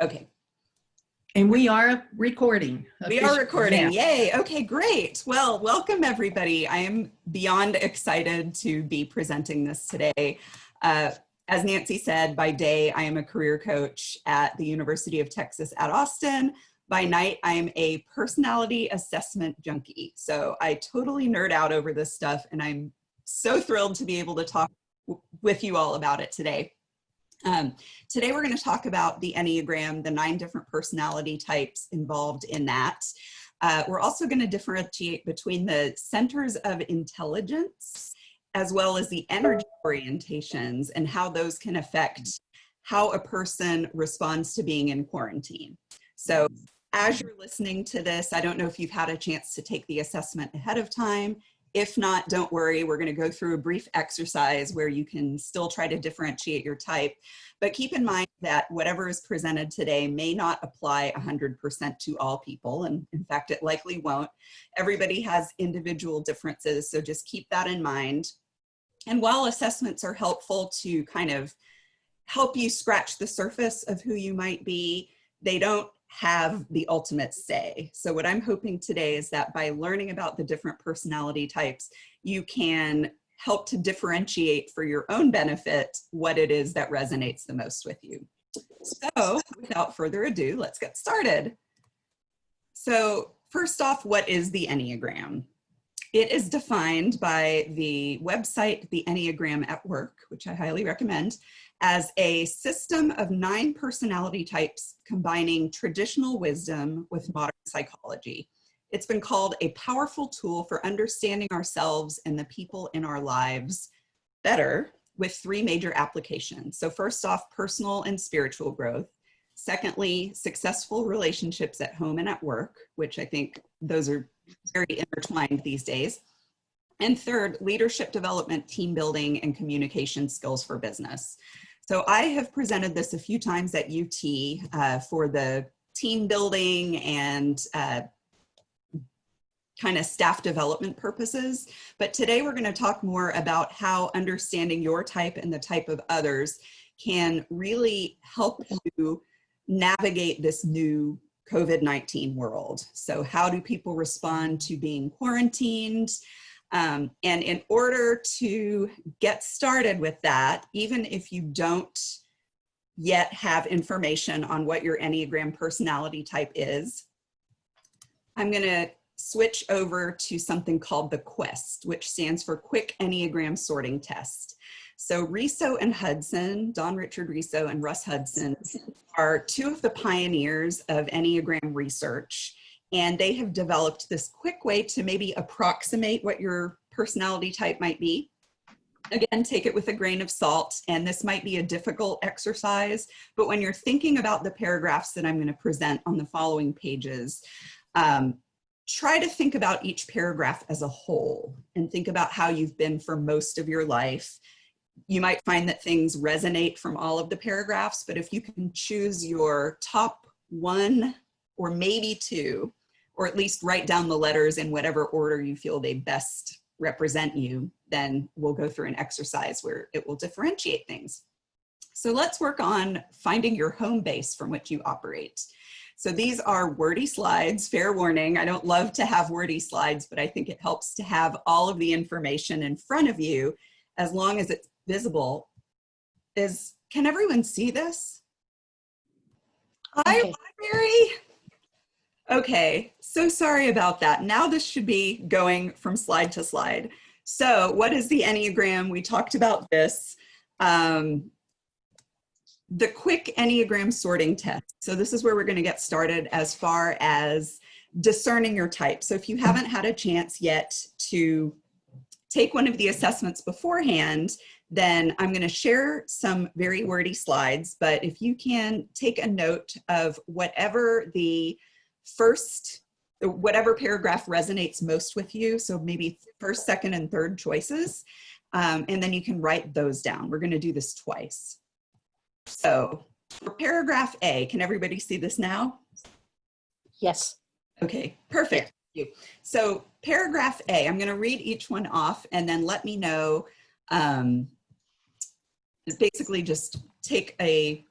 Okay. And we are recording. We are recording. Yay. Okay, great. Well, welcome everybody. I am beyond excited to be presenting this today. As Nancy said, by day, I am a career coach at the University of Texas at Austin. By night, I am a personality assessment junkie. So I totally nerd out over this stuff, and I'm so thrilled to be able to talk with you all about it today. Today we're going to talk about the Enneagram, the 9 different personality types involved in that. We're also going to differentiate between the centers of intelligence as well as the energy orientations and how those can affect how a person responds to being in quarantine. So as you're listening to this, I don't know if you've had a chance to take the assessment ahead of time. If not, don't worry, we're going to go through a brief exercise where you can still try to differentiate your type. But keep in mind that whatever is presented today may not apply 100% to all people. And in fact, it likely won't. Everybody has individual differences, so just keep that in mind. And while assessments are helpful to kind of help you scratch the surface of who you might be, they don't have the ultimate say. So what I'm hoping today is that by learning about the different personality types, you can help to differentiate for your own benefit what it is that resonates the most with you. So without further ado, let's get started. So first off, what is the Enneagram? It is defined by the website, The Enneagram at Work, which I highly recommend, as a system of 9 personality types combining traditional wisdom with modern psychology. It's been called a powerful tool for understanding ourselves and the people in our lives better with 3 major applications. So first off, personal and spiritual growth. Secondly, successful relationships at home and at work, which I think those are very intertwined these days. And third, leadership development, team building, and communication skills for business. So I have presented this a few times at UT for the team building and kind of staff development purposes. But today we're going to talk more about how understanding your type and the type of others can really help you navigate this new COVID-19 world. So how do people respond to being quarantined? And in order to get started with that, even if you don't yet have information on what your Enneagram personality type is, I'm going to switch over to something called the QUEST, which stands for Quick Enneagram Sorting Test. So Riso and Hudson, Don Richard Riso and Russ Hudson, are 2 of the pioneers of Enneagram research. And they have developed this quick way to maybe approximate what your personality type might be. Again, take it with a grain of salt, and this might be a difficult exercise, but when you're thinking about the paragraphs that I'm going to present on the following pages, try to think about each paragraph as a whole and think about how you've been for most of your life. You might find that things resonate from all of the paragraphs, but if you can choose your top 1 or maybe 2, or at least write down the letters in whatever order you feel they best represent you, then we'll go through an exercise where it will differentiate things. So let's work on finding your home base from which you operate. So these are wordy slides, fair warning. I don't love to have wordy slides, but I think it helps to have all of the information in front of you as long as it's visible. Can everyone see this? Hi, Mary. Okay, so sorry about that. Now this should be going from slide to slide. So what is the Enneagram? We talked about this. The quick Enneagram sorting test. So this is where we're going to get started as far as discerning your type. So if you haven't had a chance yet to take one of the assessments beforehand, then I'm going to share some very wordy slides. But if you can take a note of whatever paragraph resonates most with you, so maybe first, second, and third choices, and then you can write those down. We're going to do this twice. So for paragraph A, can everybody see this now? Yes. Okay, perfect. Thank you. So paragraph A, I'm going to read each one off and then let me know, basically just take a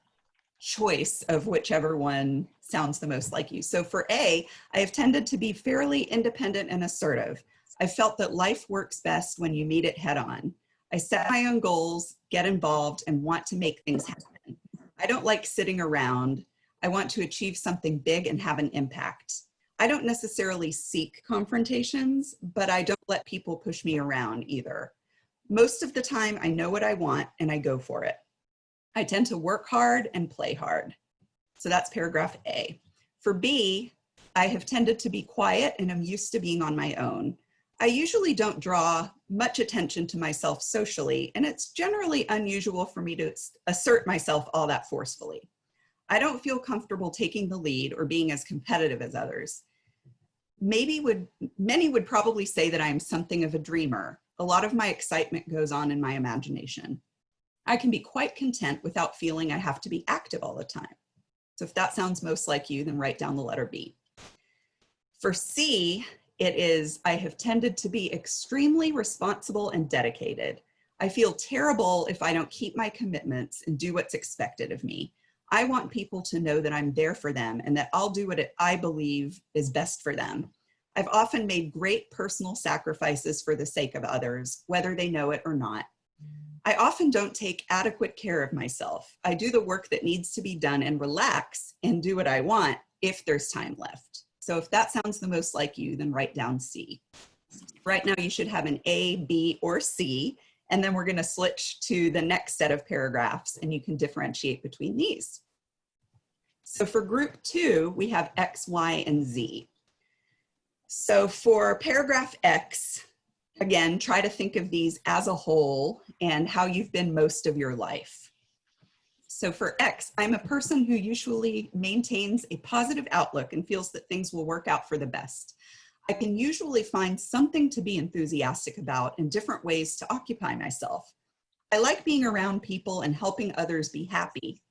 choice of whichever one sounds the most like you. So for A, I have tended to be fairly independent and assertive. I felt that life works best when you meet it head on. I set my own goals, get involved, and want to make things happen. I don't like sitting around. I want to achieve something big and have an impact. I don't necessarily seek confrontations, but I don't let people push me around either. Most of the time, I know what I want and I go for it. I tend to work hard and play hard. So that's paragraph A. For B, I have tended to be quiet and I'm used to being on my own. I usually don't draw much attention to myself socially, and it's generally unusual for me to assert myself all that forcefully. I don't feel comfortable taking the lead or being as competitive as others. Many would probably say that I am something of a dreamer. A lot of my excitement goes on in my imagination. I can be quite content without feeling I have to be active all the time. So if that sounds most like you, then write down the letter B. For C, it is, I have tended to be extremely responsible and dedicated. I feel terrible if I don't keep my commitments and do what's expected of me. I want people to know that I'm there for them and that I'll do what I believe is best for them. I've often made great personal sacrifices for the sake of others, whether they know it or not. I often don't take adequate care of myself. I do the work that needs to be done and relax and do what I want if there's time left. So if that sounds the most like you, then write down C. Right now you should have an A, B, or C, and then we're going to switch to the next set of paragraphs and you can differentiate between these. So for group 2, we have X, Y, and Z. So for paragraph X, again, try to think of these as a whole and how you've been most of your life. So for X, I'm a person who usually maintains a positive outlook and feels that things will work out for the best. I can usually find something to be enthusiastic about and different ways to occupy myself. I like being around people and helping others be happy.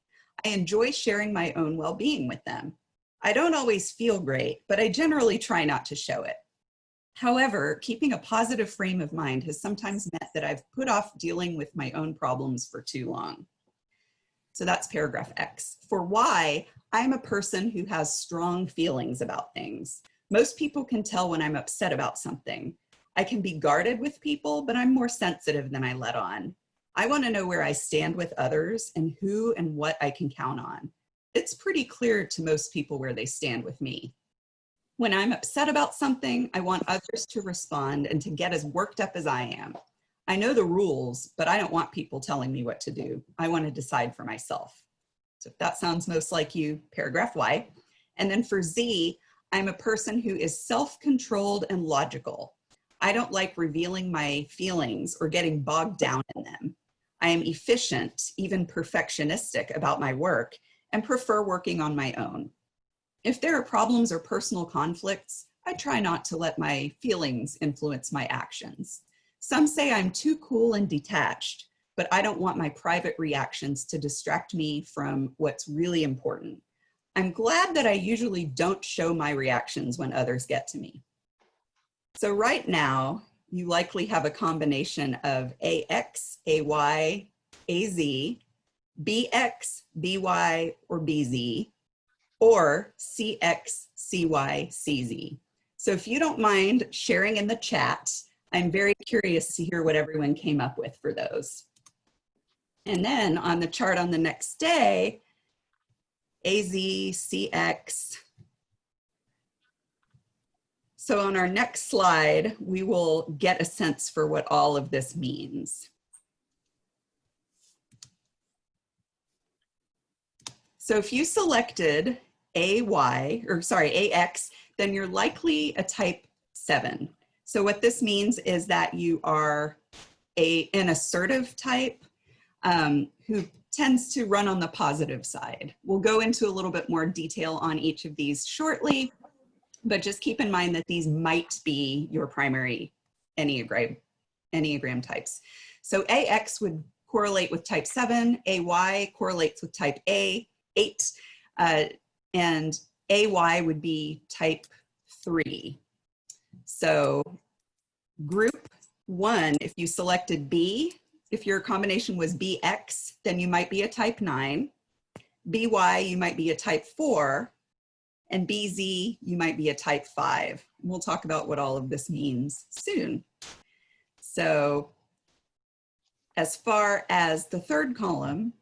I enjoy sharing my own well-being with them. I don't always feel great, but I generally try not to show it. However, keeping a positive frame of mind has sometimes meant that I've put off dealing with my own problems for too long. So that's paragraph X. For Y, I'm a person who has strong feelings about things. Most people can tell when I'm upset about something. I can be guarded with people, but I'm more sensitive than I let on. I want to know where I stand with others and who and what I can count on. It's pretty clear to most people where they stand with me. When I'm upset about something, I want others to respond and to get as worked up as I am. I know the rules, but I don't want people telling me what to do. I want to decide for myself. So if that sounds most like you, paragraph Y. And then for Z, I'm a person who is self-controlled and logical. I don't like revealing my feelings or getting bogged down in them. I am efficient, even perfectionistic about my work, and prefer working on my own. If there are problems or personal conflicts, I try not to let my feelings influence my actions. Some say I'm too cool and detached, but I don't want my private reactions to distract me from what's really important. I'm glad that I usually don't show my reactions when others get to me. So right now, you likely have a combination of AX, AY, AZ, BX, BY, or BZ, or CX, CY, CZ. So if you don't mind sharing in the chat, I'm very curious to hear what everyone came up with for those. And then on the chart on the next day, AZ, CX. So on our next slide, we will get a sense for what all of this means. So if you selected AX, then you're likely a type 7. So what this means is that you are an assertive type who tends to run on the positive side. We'll go into a little bit more detail on each of these shortly, but just keep in mind that these might be your primary Enneagram types. So AX would correlate with type 7, AY correlates with type 8, and AY would be type 3. So group 1, if you selected B, if your combination was BX, then you might be a type 9. BY, you might be a type 4, and BZ, you might be a type 5. We'll talk about what all of this means soon. So as far as the third column,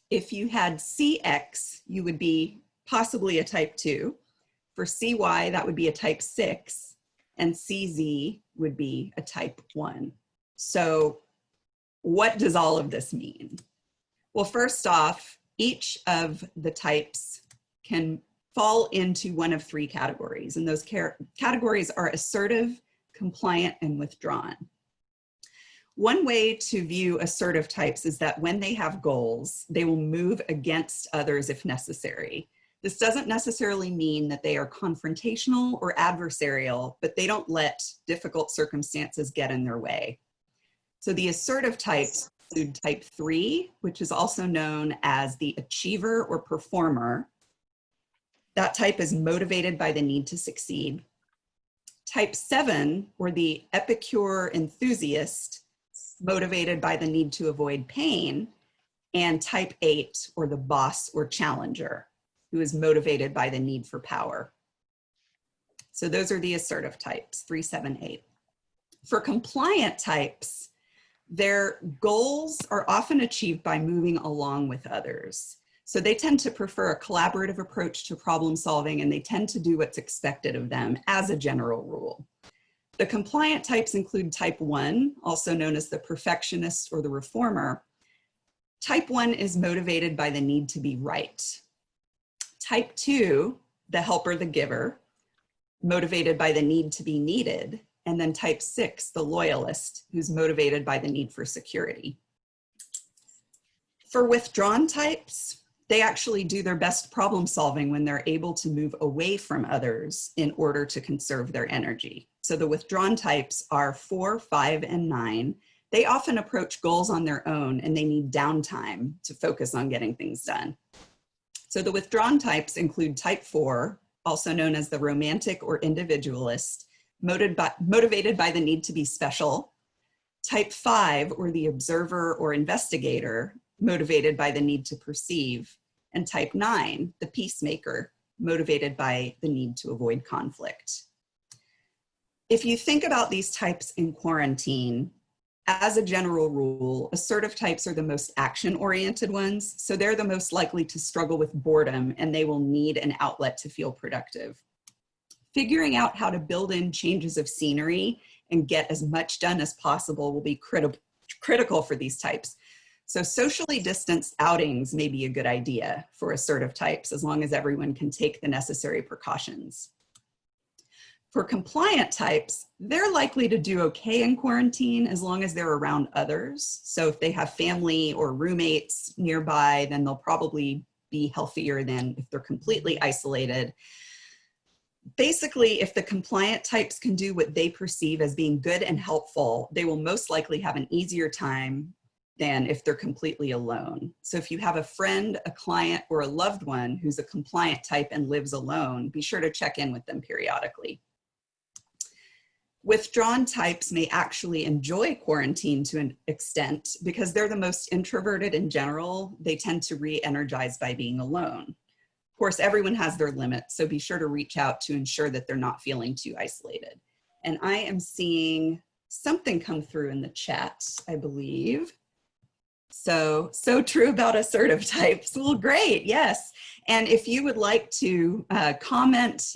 if you had CX, you would be possibly a type 2. For CY, that would be a type 6, and CZ would be a type 1. So what does all of this mean? Well, first off, each of the types can fall into one of 3 categories, and those categories are assertive, compliant, and withdrawn. One way to view assertive types is that when they have goals, they will move against others if necessary. This doesn't necessarily mean that they are confrontational or adversarial, but they don't let difficult circumstances get in their way. So the assertive types include type 3, which is also known as the achiever or performer. That type is motivated by the need to succeed. Type 7, or the epicure enthusiast, motivated by the need to avoid pain. And type 8, or the boss or challenger, who is motivated by the need for power. So those are the assertive types, 3, 7, 8. For compliant types, their goals are often achieved by moving along with others. So they tend to prefer a collaborative approach to problem solving, and they tend to do what's expected of them as a general rule. The compliant types include type 1, also known as the perfectionist or the reformer. Type 1 is motivated by the need to be right. Type 2, the helper, the giver, motivated by the need to be needed. And then type 6, the loyalist, who's motivated by the need for security. For withdrawn types, they actually do their best problem solving when they're able to move away from others in order to conserve their energy. So the withdrawn types are 4, 5, and 9. They often approach goals on their own, and they need downtime to focus on getting things done. So the withdrawn types include type 4, also known as the romantic or individualist, motivated by the need to be special. Type 5, or the observer or investigator, motivated by the need to perceive. And type 9, the peacemaker, motivated by the need to avoid conflict. If you think about these types in quarantine, as a general rule, assertive types are the most action-oriented ones, so they're the most likely to struggle with boredom, and they will need an outlet to feel productive. Figuring out how to build in changes of scenery and get as much done as possible will be critical for these types. So socially distanced outings may be a good idea for assertive types, as long as everyone can take the necessary precautions. For compliant types, they're likely to do okay in quarantine as long as they're around others. So if they have family or roommates nearby, then they'll probably be healthier than if they're completely isolated. Basically, if the compliant types can do what they perceive as being good and helpful, they will most likely have an easier time than if they're completely alone. So if you have a friend, a client, or a loved one who's a compliant type and lives alone, be sure to check in with them periodically. Withdrawn types may actually enjoy quarantine to an extent because they're the most introverted in general. They tend to re-energize by being alone. Of course, everyone has their limits, so be sure to reach out to ensure that they're not feeling too isolated. And I am seeing something come through in the chat, I believe. So true about assertive types. Well, great, yes. And if you would like to comment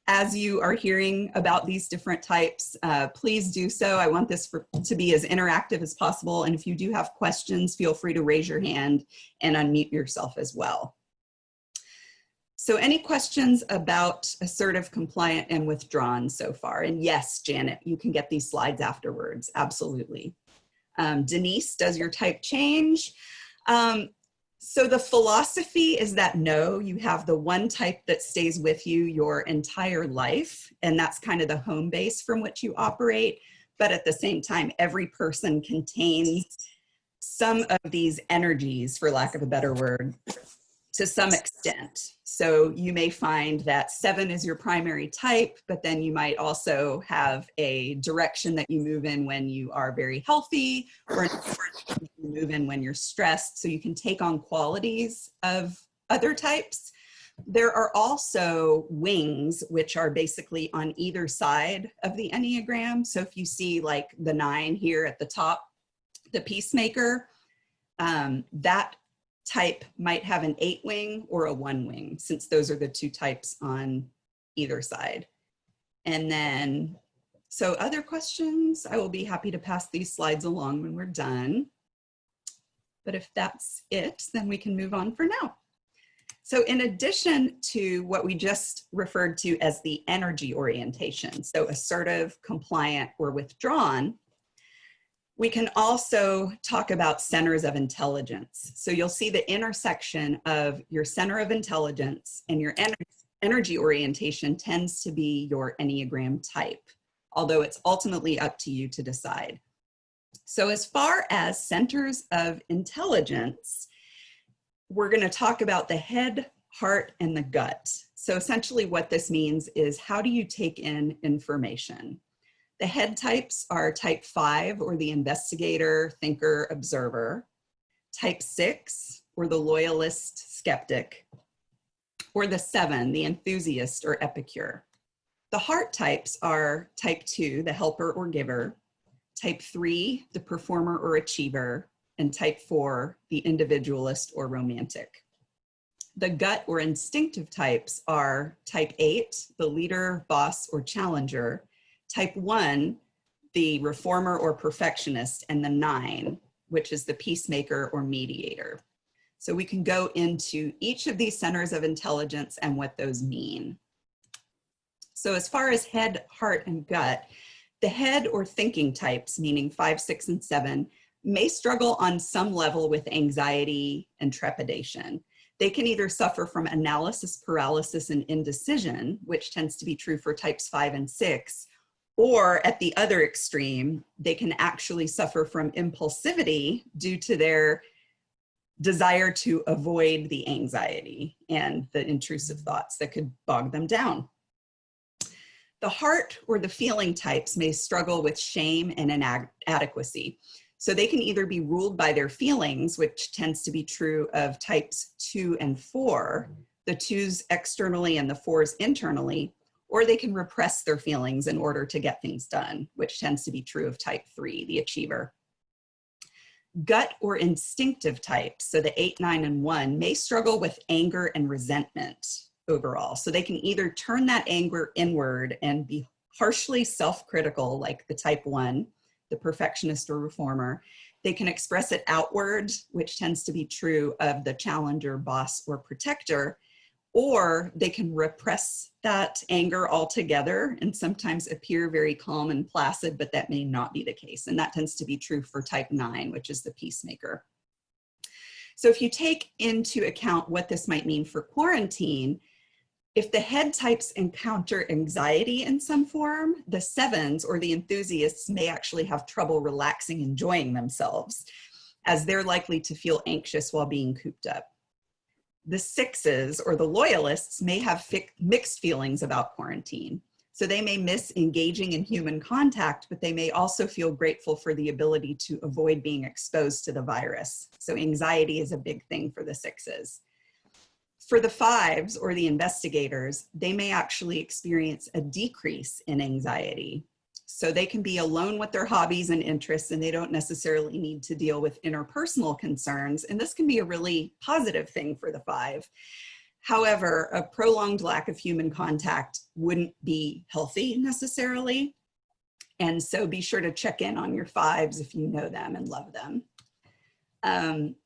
as you are hearing about these different types, please do so. I want this to be as interactive as possible. And if you do have questions, feel free to raise your hand and unmute yourself as well. So any questions about assertive, compliant, and withdrawn so far? And yes, Janet, you can get these slides afterwards, absolutely. Denise, does your type change? So the philosophy is that no, you have the one type that stays with you your entire life, and that's kind of the home base from which you operate. But at the same time, every person contains some of these energies, for lack of a better word, to some extent. So you may find that 7 is your primary type, but then you might also have a direction that you move in when you are very healthy, or you move in when you're stressed. So you can take on qualities of other types, there are also wings, which are basically on either side of the Enneagram. So if you see like the 9 here at the top, the peacemaker, that type might have an 8 wing or a 1 wing, since those are the 2 types on either side. And then, so other questions, I will be happy to pass these slides along when we're done. But if that's it, then we can move on for now. So in addition to what we just referred to as the energy orientation, so assertive, compliant, or withdrawn, we can also talk about centers of intelligence. So you'll see the intersection of your center of intelligence and your energy orientation tends to be your Enneagram type, although it's ultimately up to you to decide. So as far as centers of intelligence, we're going to talk about the head, heart, and the gut. So essentially what this means is, how do you take in information? The head types are type 5, or the investigator, thinker, observer, type 6, or the loyalist, skeptic, or the 7, the enthusiast or epicure. The heart types are type 2, the helper or giver, type 3, the performer or achiever, and type 4, the individualist or romantic. The gut or instinctive types are type 8, the leader, boss, or challenger, type 1, the reformer or perfectionist, and the 9, which is the peacemaker or mediator. So we can go into each of these centers of intelligence and what those mean. So as far as head, heart, and gut, the head or thinking types, meaning 5, 6, and 7, may struggle on some level with anxiety and trepidation. They can either suffer from analysis paralysis and indecision, which tends to be true for types 5 and 6, or at the other extreme, they can actually suffer from impulsivity due to their desire to avoid the anxiety and the intrusive thoughts that could bog them down. The heart or the feeling types may struggle with shame and inadequacy. So they can either be ruled by their feelings, which tends to be true of types 2 and 4, the 2s externally and the 4s internally, or they can repress their feelings in order to get things done, which tends to be true of type 3, the achiever. Gut or instinctive types, so the 8, 9, and 1, may struggle with anger and resentment overall. So they can either turn that anger inward and be harshly self-critical, like the type 1, the perfectionist or reformer. They can express it outward, which tends to be true of the challenger, boss, or protector, or they can repress that anger altogether and sometimes appear very calm and placid, but that may not be the case. And that tends to be true for type 9, which is the peacemaker. So if you take into account what this might mean for quarantine, if the head types encounter anxiety in some form, the 7s or the enthusiasts may actually have trouble relaxing, enjoying themselves, as they're likely to feel anxious while being cooped up. The 6s or the loyalists may have mixed feelings about quarantine. So they may miss engaging in human contact, but they may also feel grateful for the ability to avoid being exposed to the virus. So anxiety is a big thing for the 6s. For the 5s or the investigators, they may actually experience a decrease in anxiety. So they can be alone with their hobbies and interests, and they don't necessarily need to deal with interpersonal concerns. And this can be a really positive thing for the 5. However, a prolonged lack of human contact wouldn't be healthy necessarily. And so be sure to check in on your 5s if you know them and love them.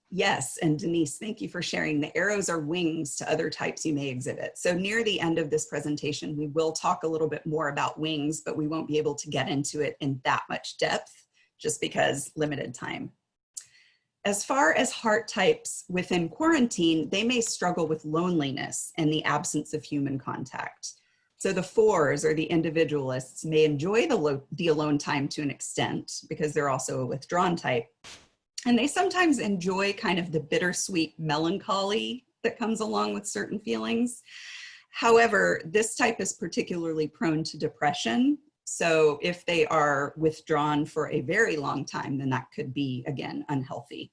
Yes, and Denise, thank you for sharing. The arrows are wings to other types you may exhibit. So near the end of this presentation, we will talk a little bit more about wings, but we won't be able to get into it in that much depth just because limited time. As far as heart types within quarantine, they may struggle with loneliness and the absence of human contact. So the 4s or the individualists may enjoy the alone time to an extent because they're also a withdrawn type. And they sometimes enjoy kind of the bittersweet melancholy that comes along with certain feelings. However, this type is particularly prone to depression. So if they are withdrawn for a very long time, then that could be, again, unhealthy.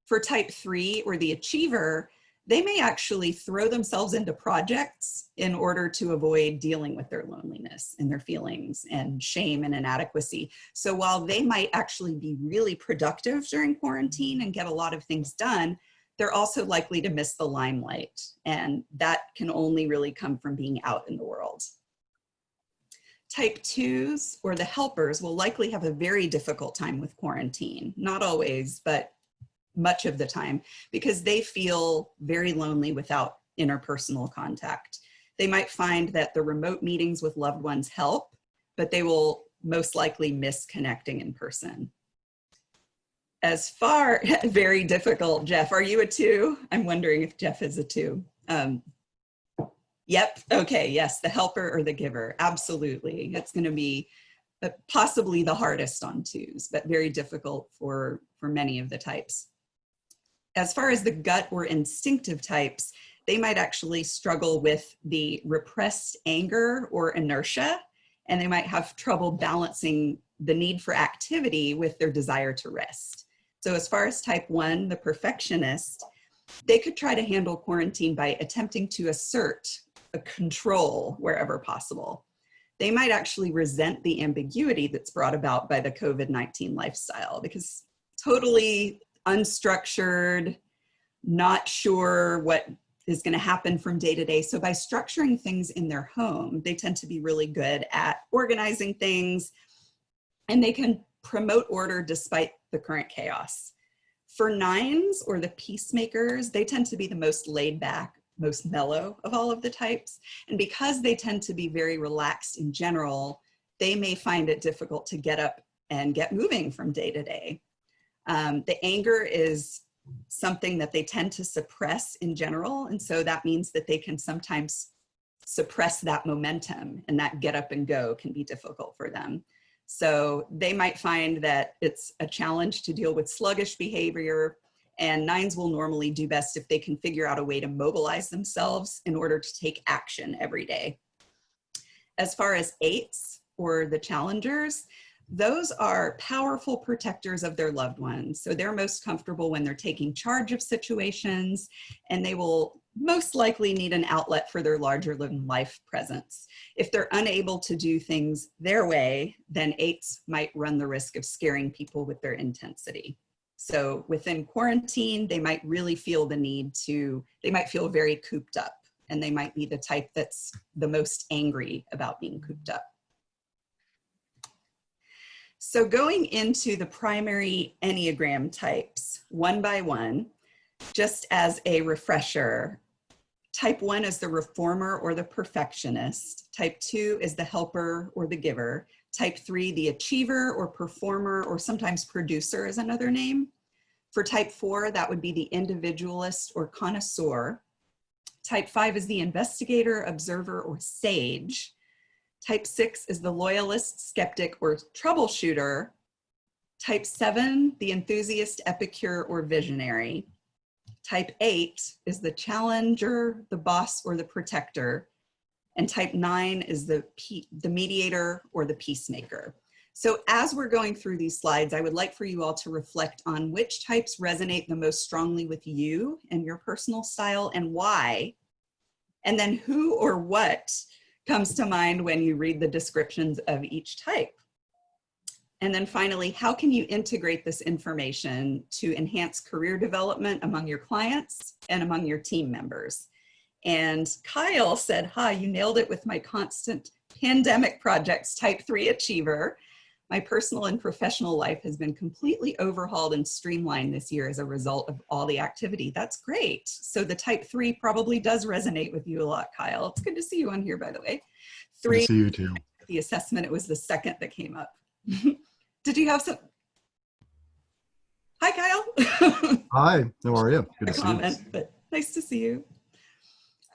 For type 3 or the achiever, they may actually throw themselves into projects in order to avoid dealing with their loneliness and their feelings and shame and inadequacy. So while they might actually be really productive during quarantine and get a lot of things done, they're also likely to miss the limelight. And that can only really come from being out in the world. Type 2s, or the helpers, will likely have a very difficult time with quarantine. Not always, but much of the time, because they feel very lonely without interpersonal contact. They might find that the remote meetings with loved ones help, but they will most likely miss connecting in person. As far, very difficult, Jeff, are you a 2? I'm wondering if Jeff is a 2. Yep, okay, yes, the helper or the giver, absolutely. It's gonna be possibly the hardest on 2s, but very difficult for many of the types. As far as the gut or instinctive types, they might actually struggle with the repressed anger or inertia, and they might have trouble balancing the need for activity with their desire to rest. So as far as type 1, the perfectionist, they could try to handle quarantine by attempting to assert a control wherever possible. They might actually resent the ambiguity that's brought about by the COVID-19 lifestyle, because totally unstructured, not sure what is going to happen from day to day. So by structuring things in their home, they tend to be really good at organizing things, and they can promote order despite the current chaos. For 9s, or the peacemakers, they tend to be the most laid back, most mellow of all of the types. And because they tend to be very relaxed in general, they may find it difficult to get up and get moving from day to day. The anger is something that they tend to suppress in general. And so that means that they can sometimes suppress that momentum, and that get up and go can be difficult for them. So they might find that it's a challenge to deal with sluggish behavior, and 9s will normally do best if they can figure out a way to mobilize themselves in order to take action every day. As far as 8s, or the challengers, those are powerful protectors of their loved ones. So they're most comfortable when they're taking charge of situations, and they will most likely need an outlet for their larger than life presence. If they're unable to do things their way, then 8s might run the risk of scaring people with their intensity. So within quarantine, they might really feel the need to, they might feel very cooped up, and they might be the type that's the most angry about being cooped up. So going into the primary Enneagram types, one by one, just as a refresher, type 1 is the reformer or the perfectionist. Type 2 is the helper or the giver. Type 3, the achiever or performer, or sometimes producer is another name. For type 4, that would be the individualist or connoisseur. Type 5 is the investigator, observer, or sage. Type 6 is the loyalist, skeptic, or troubleshooter. Type 7, the enthusiast, epicure, or visionary. Type 8 is the challenger, the boss, or the protector. And type 9 is the mediator or the peacemaker. So as we're going through these slides, I would like for you all to reflect on which types resonate the most strongly with you and your personal style, and why. And then who or what comes to mind when you read the descriptions of each type. And then finally, how can you integrate this information to enhance career development among your clients and among your team members? And Kyle said, hi, you nailed it with my constant pandemic projects, type 3 achiever. My personal and professional life has been completely overhauled and streamlined this year as a result of all the activity. That's great. So the type 3 probably does resonate with you a lot, Kyle. It's good to see you on here, by the way. 3, good to see you too. The assessment, it was the second that came up. Did you have some? Hi, Kyle. Hi, how are you? Good to see you. But nice to see you.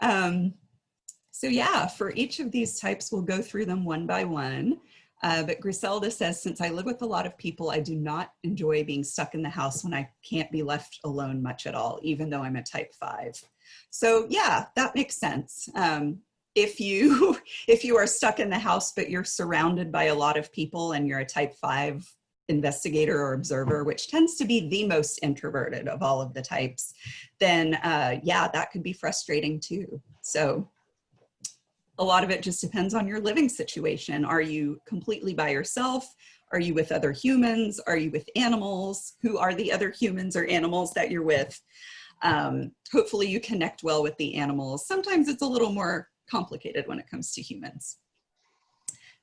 So yeah, for each of these types, we'll go through them one by one. But Griselda says, since I live with a lot of people, I do not enjoy being stuck in the house when I can't be left alone much at all, even though I'm a type 5. So yeah, that makes sense. If you are stuck in the house, but you're surrounded by a lot of people and you're a type 5, investigator or observer, which tends to be the most introverted of all of the types, then yeah, that could be frustrating too. So a lot of it just depends on your living situation. Are you completely by yourself? Are you with other humans? Are you with animals? Who are the other humans or animals that you're with? Hopefully you connect well with the animals. Sometimes it's a little more complicated when it comes to humans.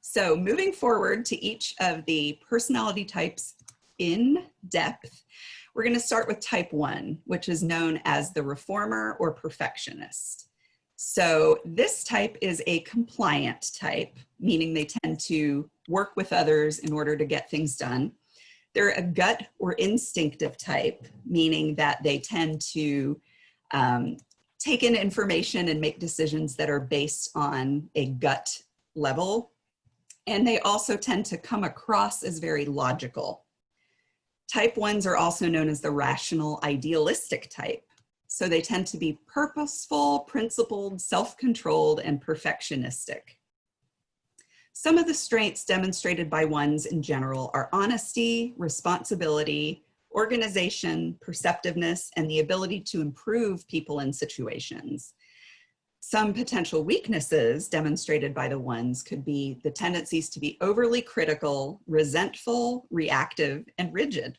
So moving forward to each of the personality types in depth, we're going to start with type 1, which is known as the reformer or perfectionist. So this type is a compliant type, meaning they tend to work with others in order to get things done. They're a gut or instinctive type, meaning that they tend to take in information and make decisions that are based on a gut level. And they also tend to come across as very logical. Type 1s are also known as the rational idealistic type. So they tend to be purposeful, principled, self-controlled, and perfectionistic. Some of the strengths demonstrated by 1s in general are honesty, responsibility, organization, perceptiveness, and the ability to improve people and situations. Some potential weaknesses demonstrated by the 1s could be the tendencies to be overly critical, resentful, reactive, and rigid.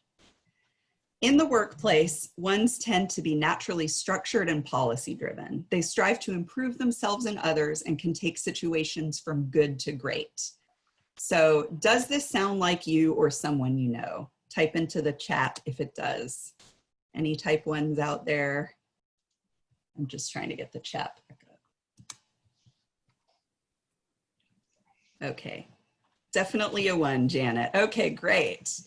In the workplace, 1s tend to be naturally structured and policy-driven. They strive to improve themselves and others and can take situations from good to great. So does this sound like you or someone you know? Type into the chat if it does. Any type 1s out there? I'm just trying to get the chat back up. Okay, definitely a 1, Janet. Okay, great.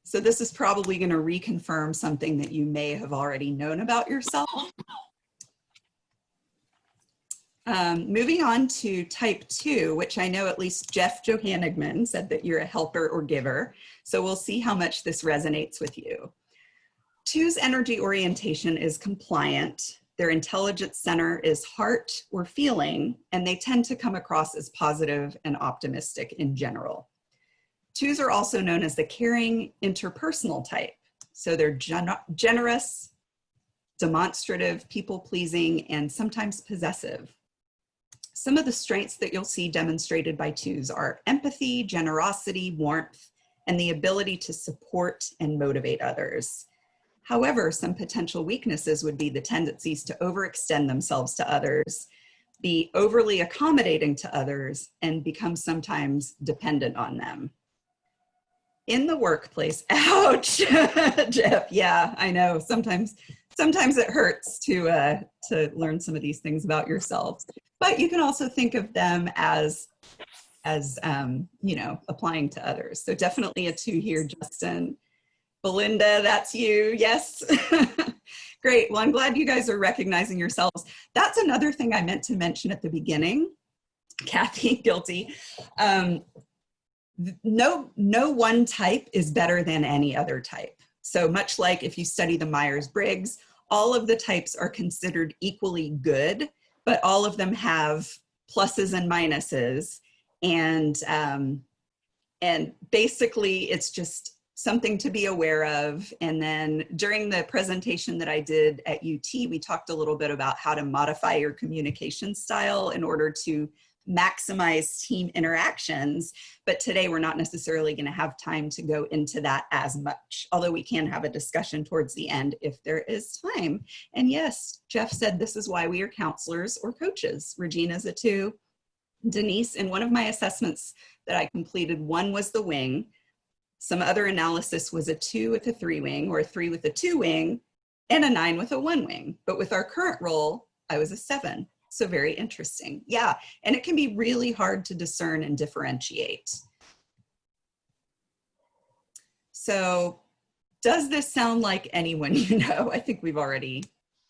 So this is probably going to reconfirm something that you may have already known about yourself. Moving on to type 2, which I know at least Jeff Johannigman said that you're a helper or giver. So we'll see how much this resonates with you. 2's energy orientation is compliant. Their intelligence center is heart or feeling, and they tend to come across as positive and optimistic in general. 2s are also known as the caring interpersonal type. So they're generous, demonstrative, people-pleasing, and sometimes possessive. Some of the strengths that you'll see demonstrated by 2s are empathy, generosity, warmth, and the ability to support and motivate others. However, some potential weaknesses would be the tendencies to overextend themselves to others, be overly accommodating to others, and become sometimes dependent on them. In the workplace, ouch, Jeff, yeah, I know, sometimes it hurts to learn some of these things about yourself, but you can also think of them as you know, applying to others. So definitely a 2 here, Justin. Belinda, that's you, yes. Great, well, I'm glad you guys are recognizing yourselves. That's another thing I meant to mention at the beginning. Kathy, guilty. No one type is better than any other type. So much like if you study the Myers-Briggs, all of the types are considered equally good, but all of them have pluses and minuses. And basically it's just something to be aware of. And then during the presentation that I did at UT, we talked a little bit about how to modify your communication style in order to maximize team interactions. But today we're not necessarily going to have time to go into that as much, although we can have a discussion towards the end if there is time. And yes, Jeff said this is why we are counselors or coaches. Regina's a 2. Denise, in one of my assessments that I completed, 1 was the wing. Some other analysis was a 2 with a 3 wing, or a 3 with a 2 wing, and a 9 with a 1 wing. But with our current role, I was a 7. So very interesting. Yeah, and it can be really hard to discern and differentiate. So does this sound like anyone you know? I think we've already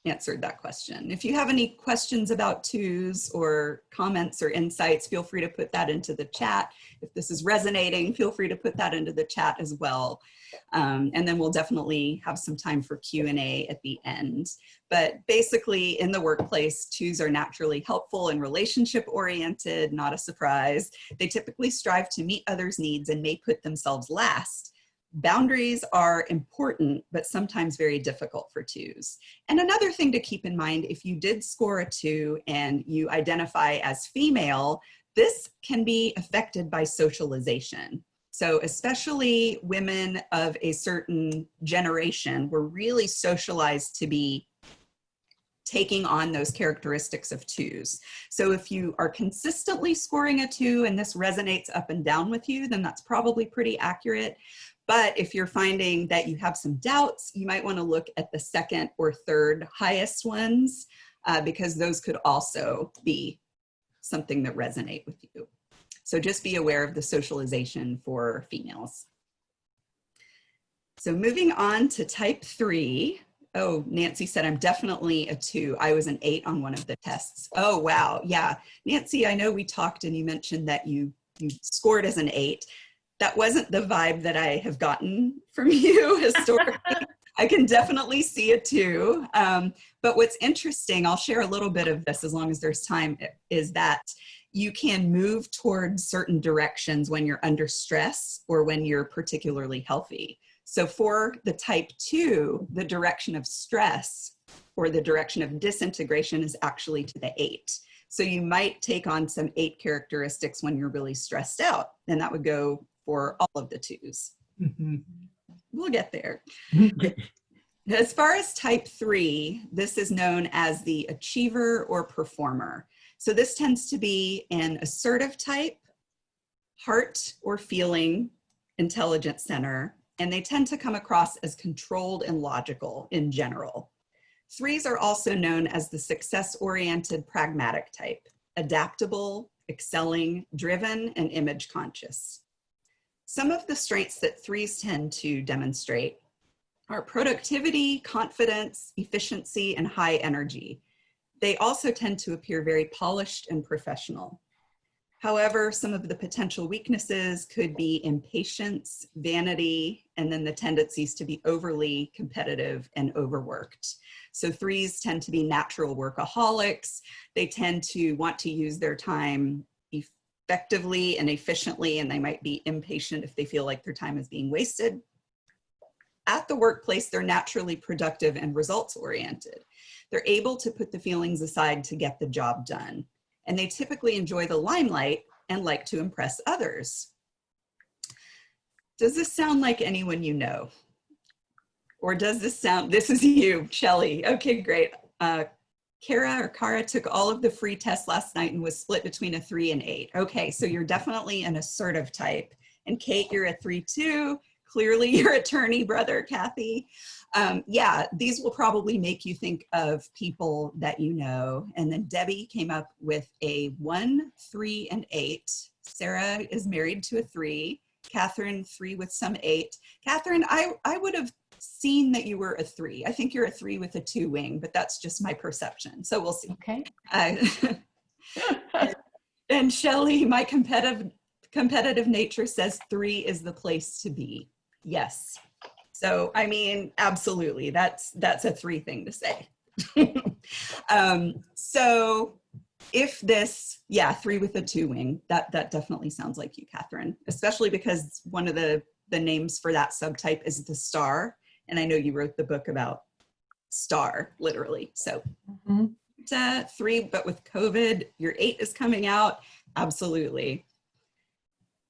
answered that question. If you have any questions about twos or comments or insights, feel free to put that into the chat. If this is resonating, feel free to put that into the chat as well. And then we'll definitely have some time for Q&A at the end. But basically in the workplace, twos are naturally helpful and relationship oriented, not a surprise. They typically strive to meet others' needs and may put themselves last. Boundaries are important, but sometimes very difficult for twos. And another thing to keep in mind, if you did score a 2 and you identify as female, this can be affected by socialization. So especially women of a certain generation were really socialized to be taking on those characteristics of twos. So if you are consistently scoring a 2 and this resonates up and down with you, then that's probably pretty accurate. But if you're finding that you have some doubts, you might want to look at the second or third highest ones because those could also be something that resonate with you. So just be aware of the socialization for females. So moving on to type 3. Oh, Nancy said, I'm definitely a 2. I was an 8 on one of the tests. Oh, wow. Yeah. Nancy, I know we talked and you mentioned that you scored as an 8. That wasn't the vibe that I have gotten from you historically. I can definitely see a 2. But what's interesting, I'll share a little bit of this as long as there's time, is that you can move towards certain directions when you're under stress or when you're particularly healthy. So for the type 2, the direction of stress or the direction of disintegration is actually to the 8. So you might take on some 8 characteristics when you're really stressed out, and that would go for all of the 2s. Mm-hmm. We'll get there. As far as type 3, this is known as the achiever or performer. So this tends to be an assertive type, heart or feeling, intelligence center, and they tend to come across as controlled and logical in general. 3s are also known as the success-oriented pragmatic type, adaptable, excelling, driven, and image conscious. Some of the strengths that 3s tend to demonstrate are productivity, confidence, efficiency, and high energy. They also tend to appear very polished and professional. However, some of the potential weaknesses could be impatience, vanity, and then the tendencies to be overly competitive and overworked. So 3s tend to be natural workaholics. They tend to want to use their time effectively and efficiently, and they might be impatient if they feel like their time is being wasted. At the workplace, they're naturally productive and results-oriented. They're able to put the feelings aside to get the job done. And they typically enjoy the limelight and like to impress others. Does this sound like anyone you know? Or does this sound, this is you, Shelly. Okay, great. Kara took all of the free tests last night and was split between a 3 and 8. Okay, so you're definitely an assertive type. And Kate, you're a 3 too. Clearly your attorney brother, Kathy. Yeah, these will probably make you think of people that you know. And then Debbie came up with a 1, 3, and 8. Sarah is married to a 3. Catherine, 3 with some 8. Catherine, I would have seen that you were a 3. I think you're a 3 with a 2 wing, but that's just my perception. So we'll see. Okay. And Shelly, my competitive nature says 3 is the place to be. Yes. So, I mean, absolutely. That's a 3 thing to say. So if this, yeah, 3 with a 2 wing, that definitely sounds like you, Catherine, especially because one of the names for that subtype is the star. And I know you wrote the book about star, literally. So 3, but with COVID, your 8 is coming out. Absolutely.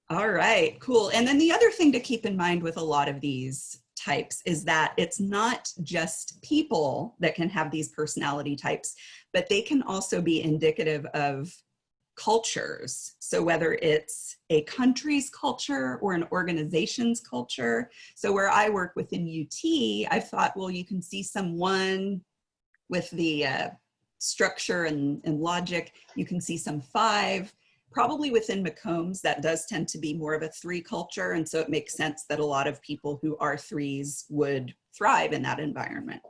All right, cool. And then the other thing to keep in mind with a lot of these types is that it's not just people that can have these personality types, but they can also be indicative of cultures. So whether it's a country's culture or an organization's culture. So where I work within UT, I thought, well, you can see someone with the structure and logic. You can see some 5. Probably within McCombs, that does tend to be more of a 3 culture. And so it makes sense that a lot of people who are 3s would thrive in that environment.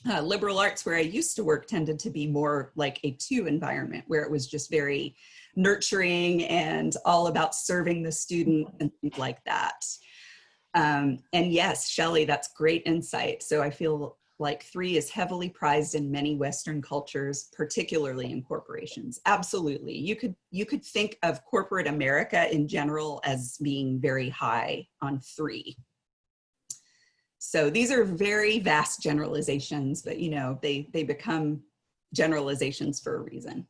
Liberal arts, where I used to work, tended to be more like a 2 environment, where it was just very nurturing and all about serving the student and things like that. And yes, Shelley, that's great insight. So I feel like 3 is heavily prized in many Western cultures, particularly in corporations. Absolutely. You could think of corporate America in general as being very high on 3. So these are very vast generalizations, but you know, they become generalizations for a reason.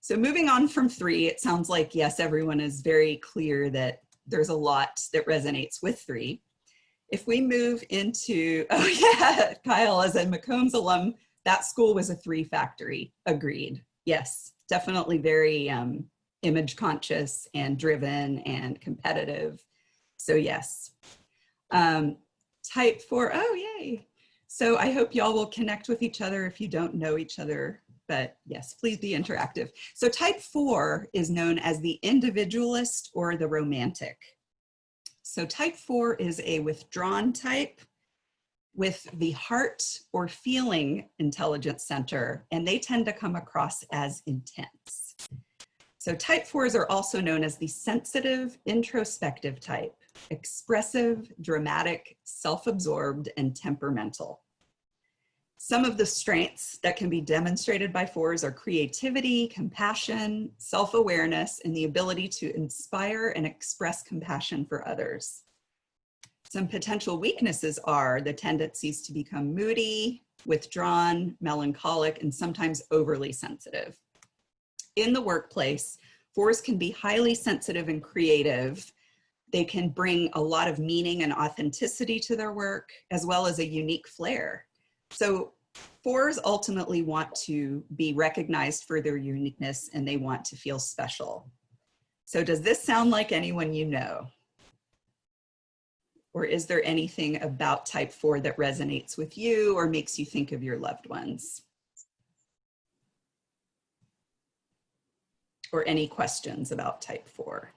So moving on from 3, it sounds like, yes, everyone is very clear that there's a lot that resonates with 3. If we move into, oh yeah, Kyle, as a McCombs alum, that school was a 3 factory. Agreed. Yes, definitely very image conscious and driven and competitive. So yes. Type 4, oh yay. So I hope y'all will connect with each other if you don't know each other, but yes, please be interactive. So type 4 is known as the individualist or the romantic. So type 4 is a withdrawn type with the heart or feeling intelligence center, and they tend to come across as intense. So type 4s are also known as the sensitive, introspective type, expressive, dramatic, self-absorbed, and temperamental. Some of the strengths that can be demonstrated by 4s are creativity, compassion, self-awareness, and the ability to inspire and express compassion for others. Some potential weaknesses are the tendencies to become moody, withdrawn, melancholic, and sometimes overly sensitive. In the workplace, 4s can be highly sensitive and creative. They can bring a lot of meaning and authenticity to their work, as well as a unique flair. So 4s ultimately want to be recognized for their uniqueness, and they want to feel special. So does this sound like anyone you know? Or is there anything about type 4 that resonates with you or makes you think of your loved ones? Or any questions about type 4?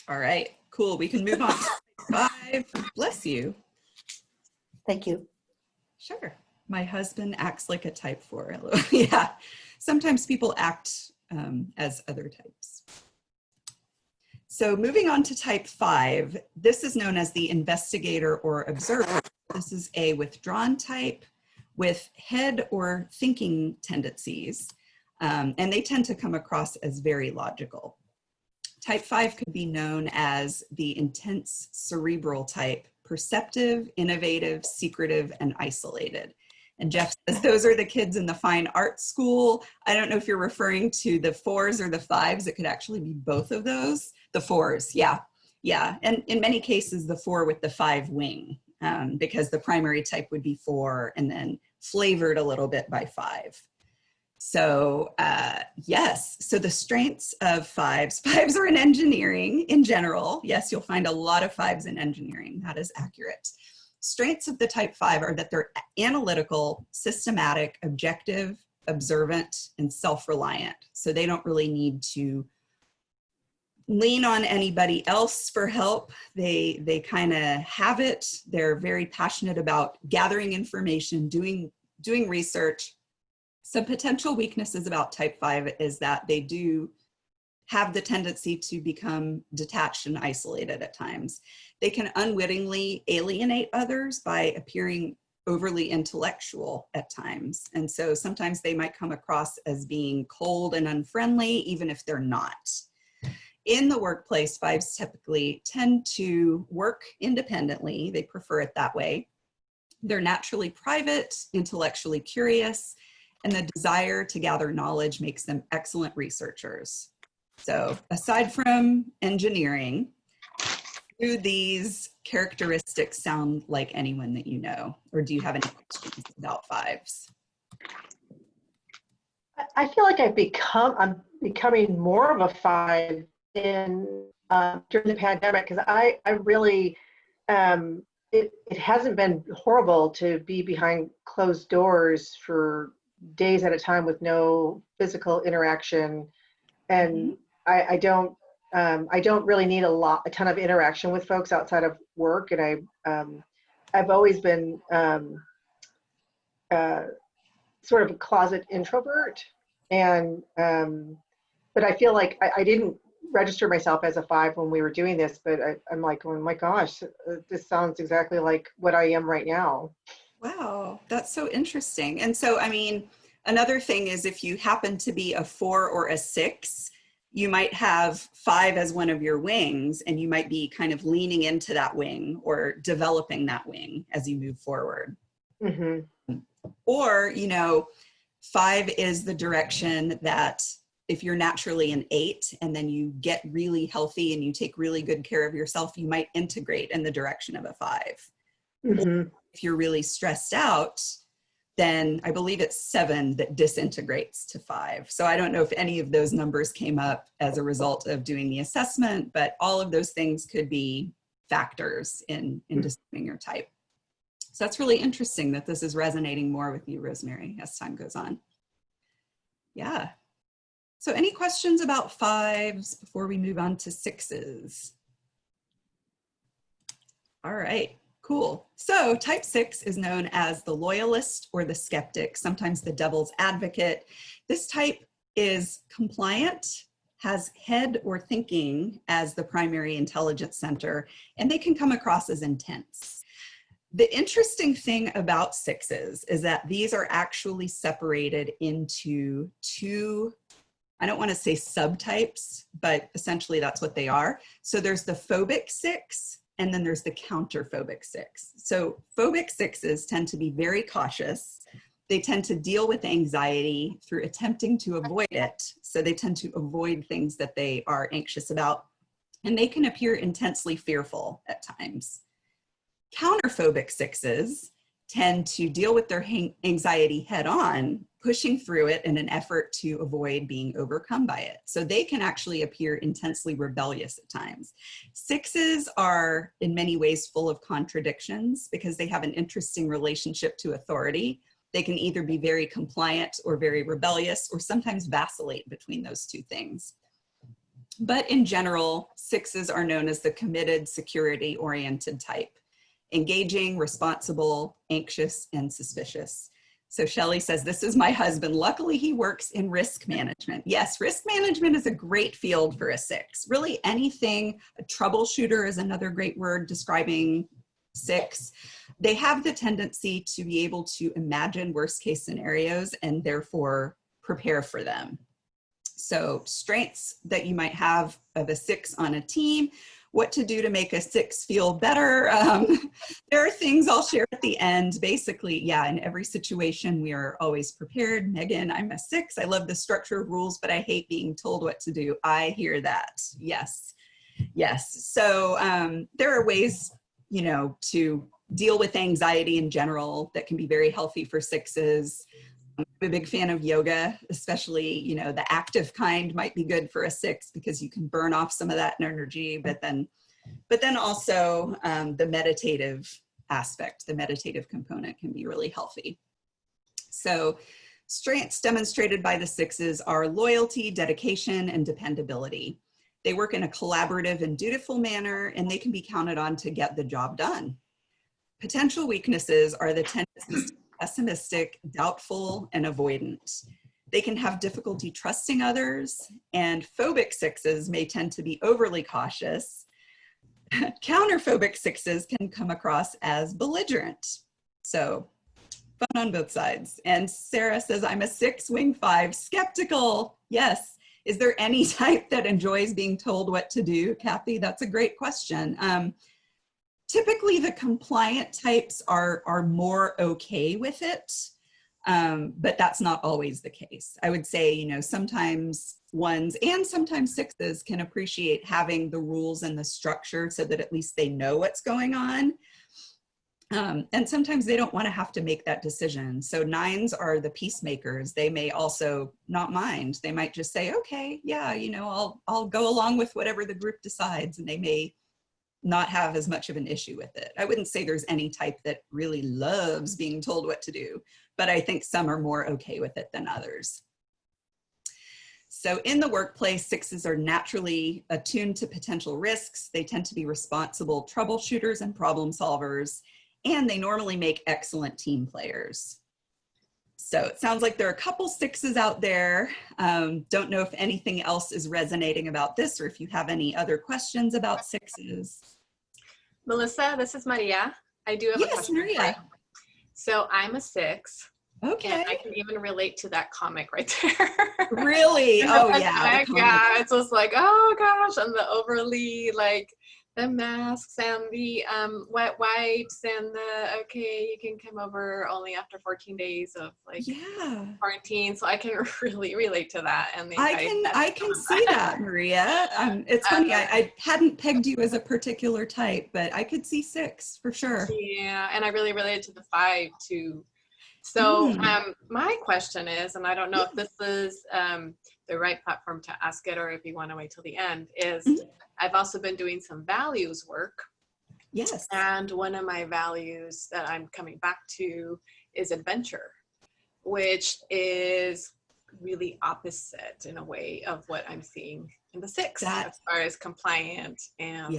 All right, cool. We can move on to type 5. Bless you. Thank you. Sure. My husband acts like a type 4. Yeah, sometimes people act as other types. So moving on to type 5, this is known as the investigator or observer. This is a withdrawn type with head or thinking tendencies, and they tend to come across as very logical. Type 5 could be known as the intense cerebral type, perceptive, innovative, secretive, and isolated. And Jeff says those are the kids in the fine arts school. I don't know if you're referring to the 4s or the 5s. It could actually be both of those. The 4s, yeah. Yeah, and in many cases, the 4 with the 5 wing, because the primary type would be 4 and then flavored a little bit by 5. So yes, so the strengths of 5s are in engineering in general. Yes, you'll find a lot of 5s in engineering. That is accurate. Strengths of the type 5 are that they're analytical, systematic, objective, observant, and self-reliant. So they don't really need to lean on anybody else for help. They kind of have it. They're very passionate about gathering information, doing research. Some potential weaknesses about type 5 is that they do have the tendency to become detached and isolated at times. They can unwittingly alienate others by appearing overly intellectual at times. And so sometimes they might come across as being cold and unfriendly, even if they're not. In the workplace, 5s typically tend to work independently. They prefer it that way. They're naturally private, intellectually curious, and the desire to gather knowledge makes them excellent researchers. So aside from engineering, do these characteristics sound like anyone that you know? Or do you have any questions about 5s? I feel like I'm becoming more of a 5 in during the pandemic, because I really it hasn't been horrible to be behind closed doors for days at a time with no physical interaction, and I don't I don't really need a ton of interaction with folks outside of work, and I've always been sort of a closet introvert, and but I feel like I didn't register myself as a 5 when we were doing this, but I'm like, oh my gosh, this sounds exactly like what I am right now. Wow, that's so interesting. And so, I mean, another thing is if you happen to be a 4 or a 6, you might have 5 as one of your wings, and you might be kind of leaning into that wing or developing that wing as you move forward. Mm-hmm. Or, 5 is the direction that if you're naturally an 8 and then you get really healthy and you take really good care of yourself, you might integrate in the direction of a 5. Mm-hmm. If you're really stressed out, then I believe it's 7 that disintegrates to 5. So I don't know if any of those numbers came up as a result of doing the assessment, but all of those things could be factors in deciding your type. So that's really interesting that this is resonating more with you, Rosemary, as time goes on. Yeah. So any questions about 5s before we move on to 6s? All right. Cool. So type 6 is known as the loyalist or the skeptic, sometimes the devil's advocate. This type is compliant, has head or thinking as the primary intelligence center, and they can come across as intense. The interesting thing about 6s is that these are actually separated into 2, I don't want to say subtypes, but essentially that's what they are. So there's the phobic 6, and then there's the counterphobic 6. So phobic 6s tend to be very cautious. They tend to deal with anxiety through attempting to avoid it. So they tend to avoid things that they are anxious about, and they can appear intensely fearful at times. Counterphobic 6s tend to deal with their anxiety head on, pushing through it in an effort to avoid being overcome by it. So they can actually appear intensely rebellious at times. 6s are in many ways full of contradictions because they have an interesting relationship to authority. They can either be very compliant or very rebellious, or sometimes vacillate between those two things. But in general, 6s are known as the committed, security-oriented type. Engaging, responsible, anxious, and suspicious. So Shelley says, this is my husband. Luckily, he works in risk management. Yes, risk management is a great field for a 6. Really anything, a troubleshooter is another great word describing 6. They have the tendency to be able to imagine worst case scenarios and therefore prepare for them. So strengths that you might have of a 6 on a team, what to do to make a 6 feel better. There are things I'll share at the end. Basically, yeah, in every situation, we are always prepared. Megan, I'm a 6. I love the structure of rules, but I hate being told what to do. I hear that. Yes. Yes. So there are ways, to deal with anxiety in general that can be very healthy for 6s. I'm a big fan of yoga, especially, the active kind might be good for a 6 because you can burn off some of that energy, but then also the meditative aspect, the meditative component can be really healthy. So strengths demonstrated by the 6s are loyalty, dedication, and dependability. They work in a collaborative and dutiful manner, and they can be counted on to get the job done. Potential weaknesses are the tendencies to be pessimistic, doubtful, and avoidant. They can have difficulty trusting others, and phobic 6s may tend to be overly cautious. Counterphobic 6s can come across as belligerent. So fun on both sides. And Sarah says, I'm a 6 wing 5, skeptical. Yes. Is there any type that enjoys being told what to do? Kathy, that's a great question. Typically the compliant types are more okay with it, but that's not always the case. I would say, sometimes 1s and sometimes 6s can appreciate having the rules and the structure so that at least they know what's going on. And sometimes they don't want to have to make that decision. So 9s are the peacemakers. They may also not mind. They might just say, okay, yeah, I'll go along with whatever the group decides, and they may not have as much of an issue with it. I wouldn't say there's any type that really loves being told what to do, but I think some are more okay with it than others. So in the workplace, sixes are naturally attuned to potential risks. They tend to be responsible troubleshooters and problem solvers, and they normally make excellent team players. So it sounds like there are a couple sixes out there. Don't know if anything else is resonating about this or if you have any other questions about sixes. Melissa, this is Maria. I do have a Yes, question for you. Maria. So I'm a 6. Okay. And I can even relate to that comic right there. Really? Oh, yeah. Yeah, it's just like, oh gosh, and the overly, like, the masks and the wet wipes and the, okay, you can come over only after 14 days of like quarantine. So I can really relate to that. And I can see that, Maria. It's funny, I hadn't pegged you as a particular type, but I could see 6 for sure. Yeah, and I really related to the 5 too. So my question is, and I don't know if this is the right platform to ask it or if you want to wait till the end, is I've also been doing some values work. Yes. And one of my values that I'm coming back to is adventure, which is really opposite in a way of what I'm seeing in the 6 as far as compliant and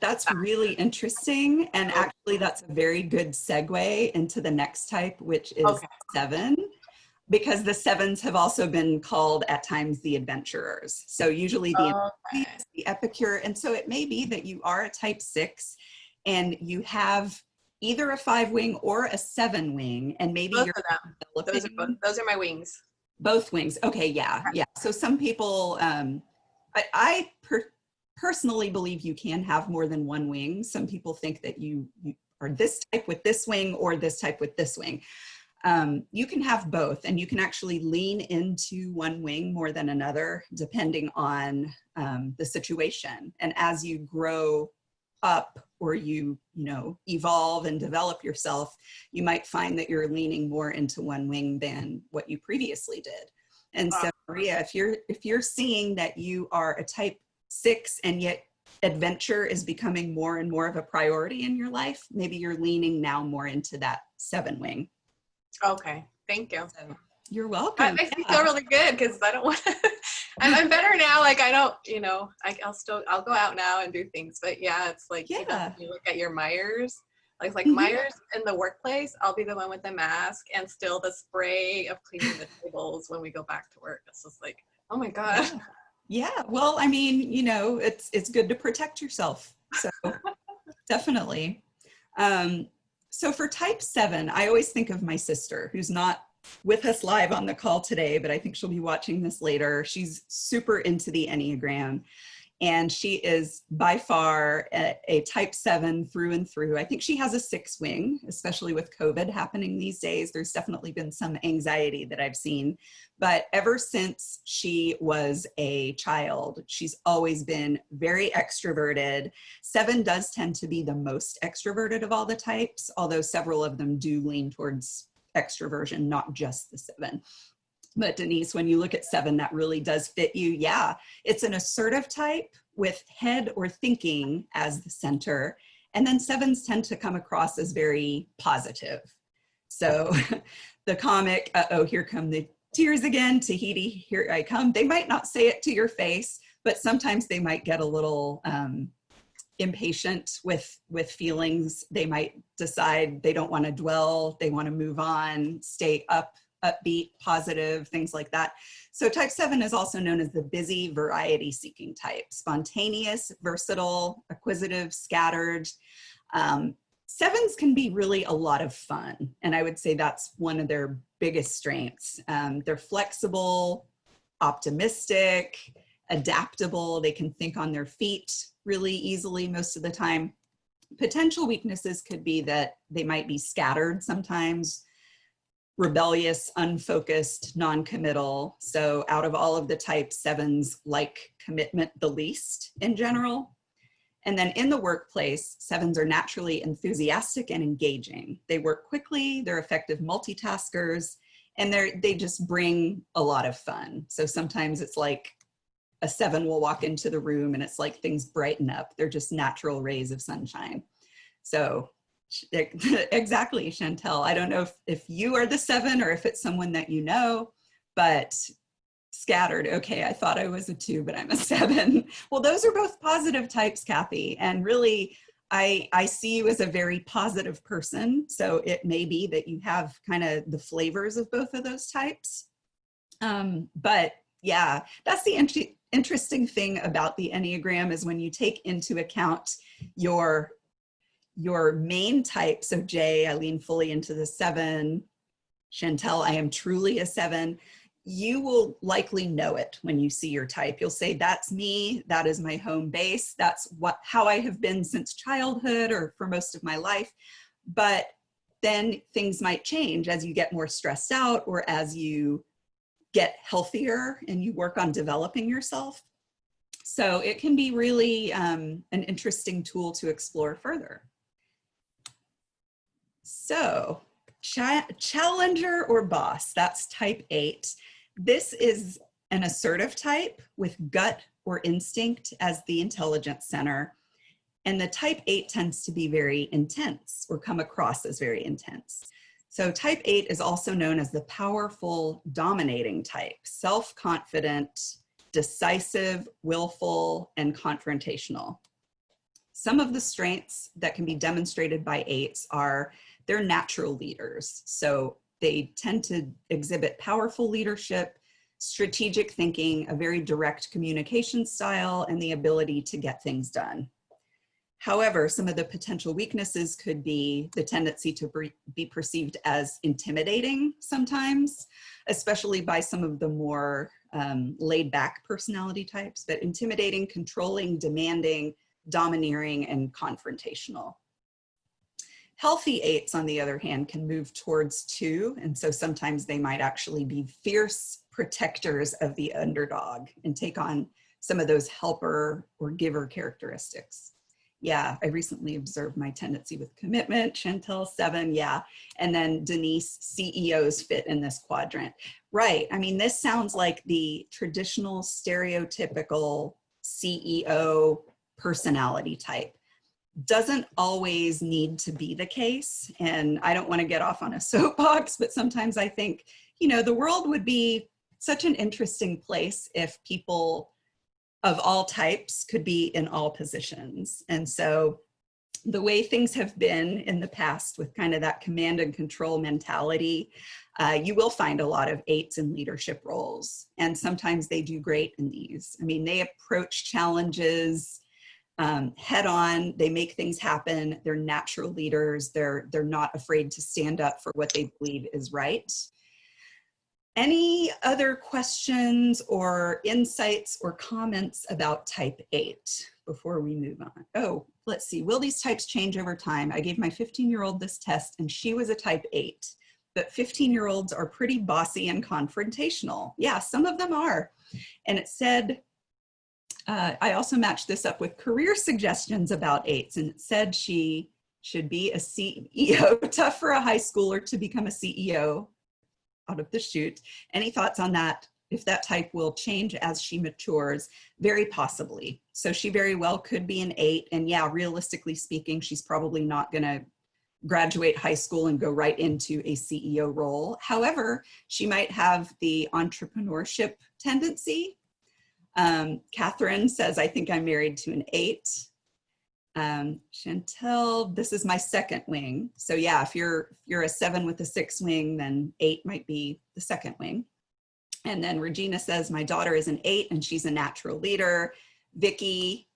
that's really interesting, and actually that's a very good segue into the next type, which is 7, because the 7s have also been called at times the adventurers. So usually the epicure, and so it may be that you are a type 6 and you have either a 5 wing or a 7 wing, and maybe both you're of them. Those are my wings. Both wings. Okay, yeah. So some people, I personally believe you can have more than one wing. Some people think that you are this type with this wing or this type with this wing. You can have both, and you can actually lean into one wing more than another, depending on the situation. And as you grow up or you evolve and develop yourself, you might find that you're leaning more into one wing than what you previously did. And so, Maria, if you're seeing that you are a type 6 and yet adventure is becoming more and more of a priority in your life, maybe you're leaning now more into that 7 wing. Okay, thank you. So, you're welcome. That makes me feel really good because I don't want to. I'm better now. Like I don't, I'll go out now and do things. But yeah, it's like you look at your Myers, like Myers in the workplace. I'll be the one with the mask and still the spray of cleaning the tables when we go back to work. It's just like, oh my gosh. Yeah. Well, I mean, it's good to protect yourself. So definitely. So for type 7, I always think of my sister, who's not with us live on the call today, but I think she'll be watching this later. She's super into the Enneagram, and she is by far a type 7 through and through. I think she has a 6 wing, especially with COVID happening these days. There's definitely been some anxiety that I've seen, but ever since she was a child, she's always been very extroverted. 7 does tend to be the most extroverted of all the types, although several of them do lean towards extroversion, not just the 7. But Denise, when you look at 7, that really does fit you. Yeah, it's an assertive type with head or thinking as the center. And then 7s tend to come across as very positive. So the comic, uh-oh, here come the tears again, Tahiti, here I come. They might not say it to your face, but sometimes they might get a little impatient with feelings. They might decide they don't want to dwell, they want to move on, stay upbeat, positive, things like that. So type 7 is also known as the busy, variety-seeking type. Spontaneous, versatile, acquisitive, scattered. 7s can be really a lot of fun, and I would say that's one of their biggest strengths. They're flexible, optimistic, adaptable. They can think on their feet really easily most of the time. Potential weaknesses could be that they might be scattered sometimes, rebellious, unfocused, non-committal. So out of all of the types, 7s like commitment the least in general. And then in the workplace, 7s are naturally enthusiastic and engaging. They work quickly, they're effective multitaskers, and they just bring a lot of fun. So sometimes it's like a 7 will walk into the room and it's like things brighten up. They're just natural rays of sunshine. So exactly, Chantel. I don't know if you are the 7 or if it's someone that you know, but Scattered. Okay, I thought I was a 2, but I'm a 7. Well, those are both positive types, Kathy. And really, I see you as a very positive person. So it may be that you have kind of the flavors of both of those types. But yeah, that's the interesting thing about the Enneagram is when you take into account your main type. So Jay, I lean fully into the 7. Chantel, I am truly a 7. You will likely know it when you see your type. You'll say, that's me, that is my home base, that's how I have been since childhood or for most of my life. But then things might change as you get more stressed out or as you get healthier and you work on developing yourself. So it can be really an interesting tool to explore further. So challenger or boss, that's type 8. This is an assertive type with gut or instinct as the intelligence center. And the type 8 tends to be very intense or come across as very intense. So type 8 is also known as the powerful dominating type, self-confident, decisive, willful, and confrontational. Some of the strengths that can be demonstrated by 8s are they're natural leaders. So they tend to exhibit powerful leadership, strategic thinking, a very direct communication style, and the ability to get things done. However, some of the potential weaknesses could be the tendency to be perceived as intimidating sometimes, especially by some of the more laid back personality types, but intimidating, controlling, demanding, domineering, and confrontational. Healthy 8s, on the other hand, can move towards 2. And so sometimes they might actually be fierce protectors of the underdog and take on some of those helper or giver characteristics. Yeah, I recently observed my tendency with commitment, Chantel 7, yeah. And then Denise, CEOs fit in this quadrant. Right, I mean, this sounds like the traditional stereotypical CEO personality type. Doesn't always need to be the case. And I don't want to get off on a soapbox, but sometimes I think, you know, the world would be such an interesting place if people of all types could be in all positions. And so the way things have been in the past with kind of that command and control mentality, you will find a lot of 8s in leadership roles. And sometimes they do great in these. I mean, they approach challenges head on, they make things happen, they're natural leaders, they're not afraid to stand up for what they believe is right. Any other questions or insights or comments about type 8 before we move on? Oh, let's see, will these types change over time? I gave my 15-year-old this test and she was a type 8, but 15-year-olds are pretty bossy and confrontational. Yeah, some of them are. And it said, I also matched this up with career suggestions about 8s, and it said she should be a CEO, tough for a high schooler to become a CEO out of the chute. Any thoughts on that? If that type will change as she matures? Very possibly. So she very well could be an 8, and yeah, realistically speaking, she's probably not going to graduate high school and go right into a CEO role. However, she might have the entrepreneurship tendency. Catherine says, I think I'm married to an 8. Chantel, this is my second wing. So yeah, if you're a 7 with a 6 wing, then 8 might be the second wing. And then Regina says, my daughter is an 8 and she's a natural leader. Vicky,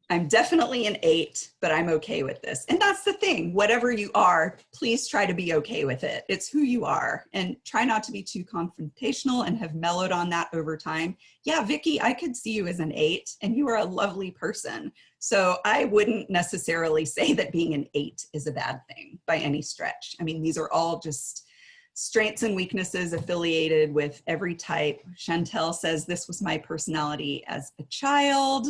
I'm definitely an 8, but I'm okay with this. And that's the thing, whatever you are, please try to be okay with it. It's who you are, and try not to be too confrontational and have mellowed on that over time. Yeah, Vicky, I could see you as an 8 and you are a lovely person. So I wouldn't necessarily say that being an 8 is a bad thing by any stretch. I mean, these are all just strengths and weaknesses affiliated with every type. Chantel says, this was my personality as a child.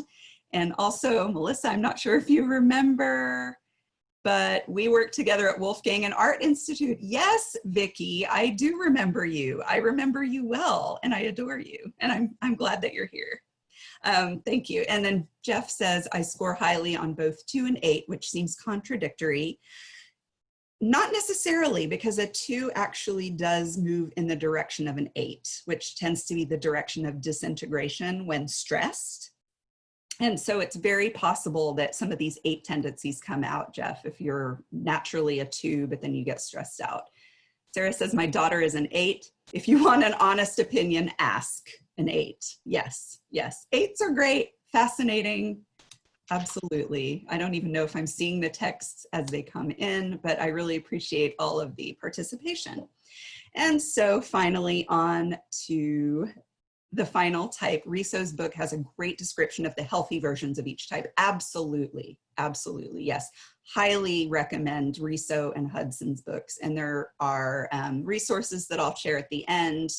And also, Melissa, I'm not sure if you remember, but we worked together at Wolfgang and Art Institute. Yes, Vicki, I do remember you. I remember you well, and I adore you. And I'm glad that you're here. Thank you. And then Jeff says, I score highly on both 2 and 8, which seems contradictory. Not necessarily, because a 2 actually does move in the direction of an 8, which tends to be the direction of disintegration when stressed. And so it's very possible that some of these 8 tendencies come out, Jeff, if you're naturally a 2, but then you get stressed out. Sarah says, my daughter is an 8. If you want an honest opinion, ask an 8. Yes, yes. 8s are great, fascinating. Absolutely. I don't even know if I'm seeing the texts as they come in, but I really appreciate all of the participation. And so finally on to the final type. Riso's book has a great description of the healthy versions of each type. Absolutely, absolutely, yes. Highly recommend Riso and Hudson's books. And there are resources that I'll share at the end,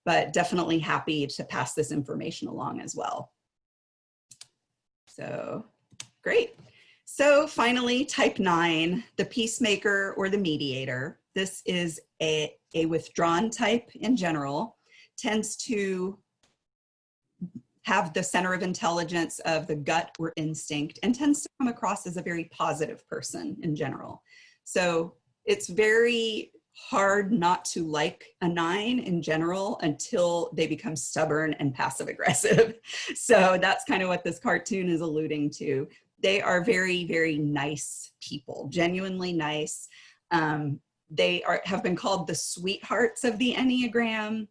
but definitely happy to pass this information along as well. So great. So finally, type 9, the peacemaker or the mediator. This is a withdrawn type in general, tends to have the center of intelligence of the gut or instinct, and tends to come across as a very positive person in general. So it's very hard not to like a 9 in general until they become stubborn and passive aggressive. So that's kind of what this cartoon is alluding to. They are very, very nice people, genuinely nice. They have been called the sweethearts of the Enneagram,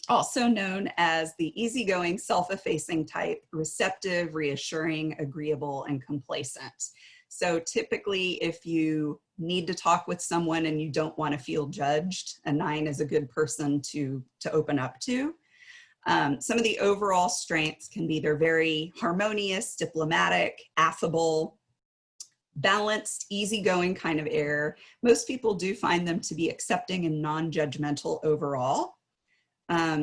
also known as the easygoing, self-effacing type, receptive, reassuring, agreeable, and complacent. So typically, if you need to talk with someone and you don't want to feel judged, a 9 is a good person to open up to. Some of the overall strengths can be they're very harmonious, diplomatic, affable, balanced, easygoing kind of air. Most people do find them to be accepting and non-judgmental overall.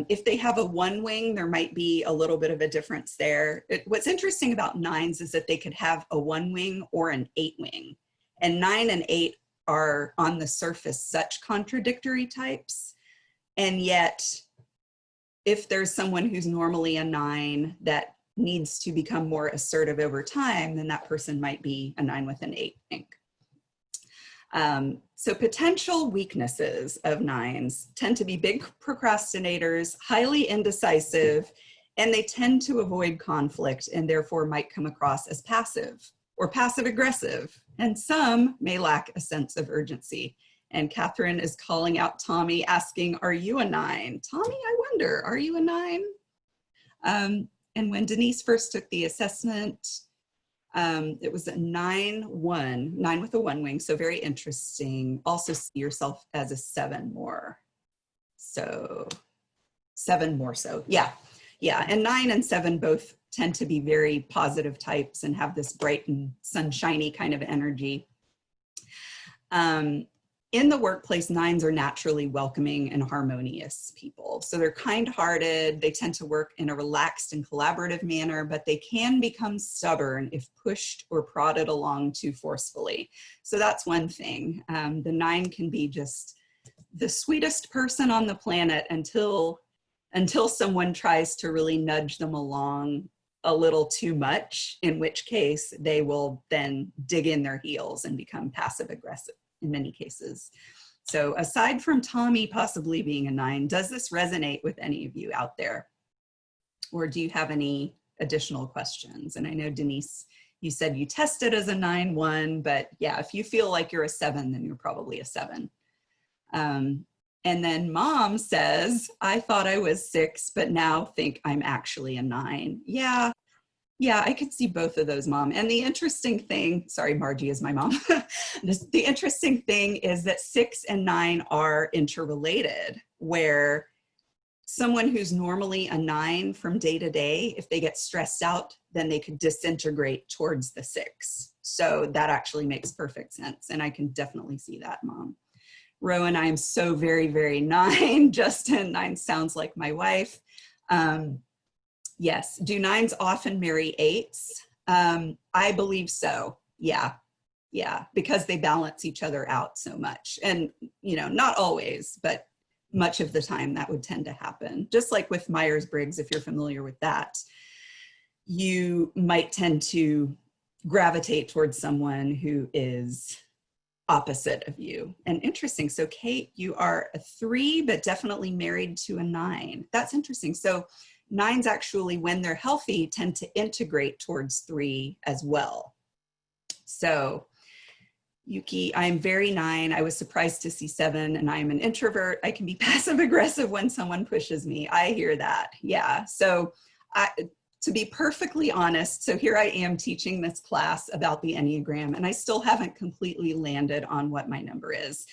If they have a 1 wing, there might be a little bit of a difference there. What's interesting about 9s is that they could have a 1 wing or an 8 wing. And 9 and 8 are on the surface such contradictory types. And yet, if there's someone who's normally a 9 that needs to become more assertive over time, then that person might be a 9 with an 8 wing. So potential weaknesses of 9s tend to be big procrastinators, highly indecisive, and they tend to avoid conflict and therefore might come across as passive or passive aggressive. And some may lack a sense of urgency. And Catherine is calling out Tommy, asking, are you a 9? Tommy, I wonder, are you a 9? And when Denise first took the assessment, it was a 9-1, 9 with a 1 wing, so very interesting. Also see yourself as a 7 more. So 7 more so, yeah. And 9 and 7 both tend to be very positive types and have this bright and sunshiny kind of energy. In the workplace, 9s are naturally welcoming and harmonious people. So they're kind-hearted, they tend to work in a relaxed and collaborative manner, but they can become stubborn if pushed or prodded along too forcefully. So that's one thing. The 9 can be just the sweetest person on the planet until someone tries to really nudge them along a little too much, in which case they will then dig in their heels and become passive-aggressive in many cases. So aside from Tommy possibly being a 9, does this resonate with any of you out there? Or do you have any additional questions? And I know Denise, you said you tested as a 9-1, but yeah, if you feel like you're a 7, then you're probably a 7. And then Mom says, I thought I was 6, but now think I'm actually a 9. Yeah, I could see both of those, Mom. And the interesting thing, sorry, Margie is my mom. The interesting thing is that 6 and 9 are interrelated, where someone who's normally a 9 from day to day, if they get stressed out, then they could disintegrate towards the 6. So that actually makes perfect sense. And I can definitely see that, Mom. Rowan, I am so very, very 9. Justin, 9 sounds like my wife. Yes. Do 9s often marry 8s? I believe so. Yeah, because they balance each other out so much. And, not always, but much of the time that would tend to happen. Just like with Myers-Briggs, if you're familiar with that, you might tend to gravitate towards someone who is opposite of you. And interesting. So Kate, you are a 3, but definitely married to a 9. That's interesting. So 9s actually, when they're healthy, tend to integrate towards 3 as well. So Yuki, I'm very 9. I was surprised to see 7, and I am an introvert. I can be passive aggressive when someone pushes me. I hear that. Yeah. So to be perfectly honest, so here I am teaching this class about the Enneagram, and I still haven't completely landed on what my number is.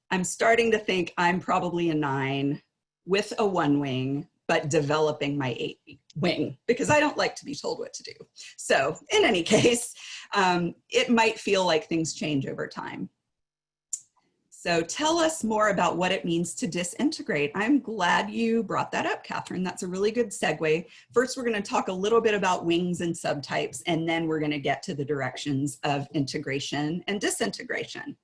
I'm starting to think I'm probably a 9 with a 1 wing, but developing my 8 wing, because I don't like to be told what to do. So in any case, it might feel like things change over time. So tell us more about what it means to disintegrate. I'm glad you brought that up, Catherine. That's a really good segue. First, we're going to talk a little bit about wings and subtypes, and then we're going to get to the directions of integration and disintegration.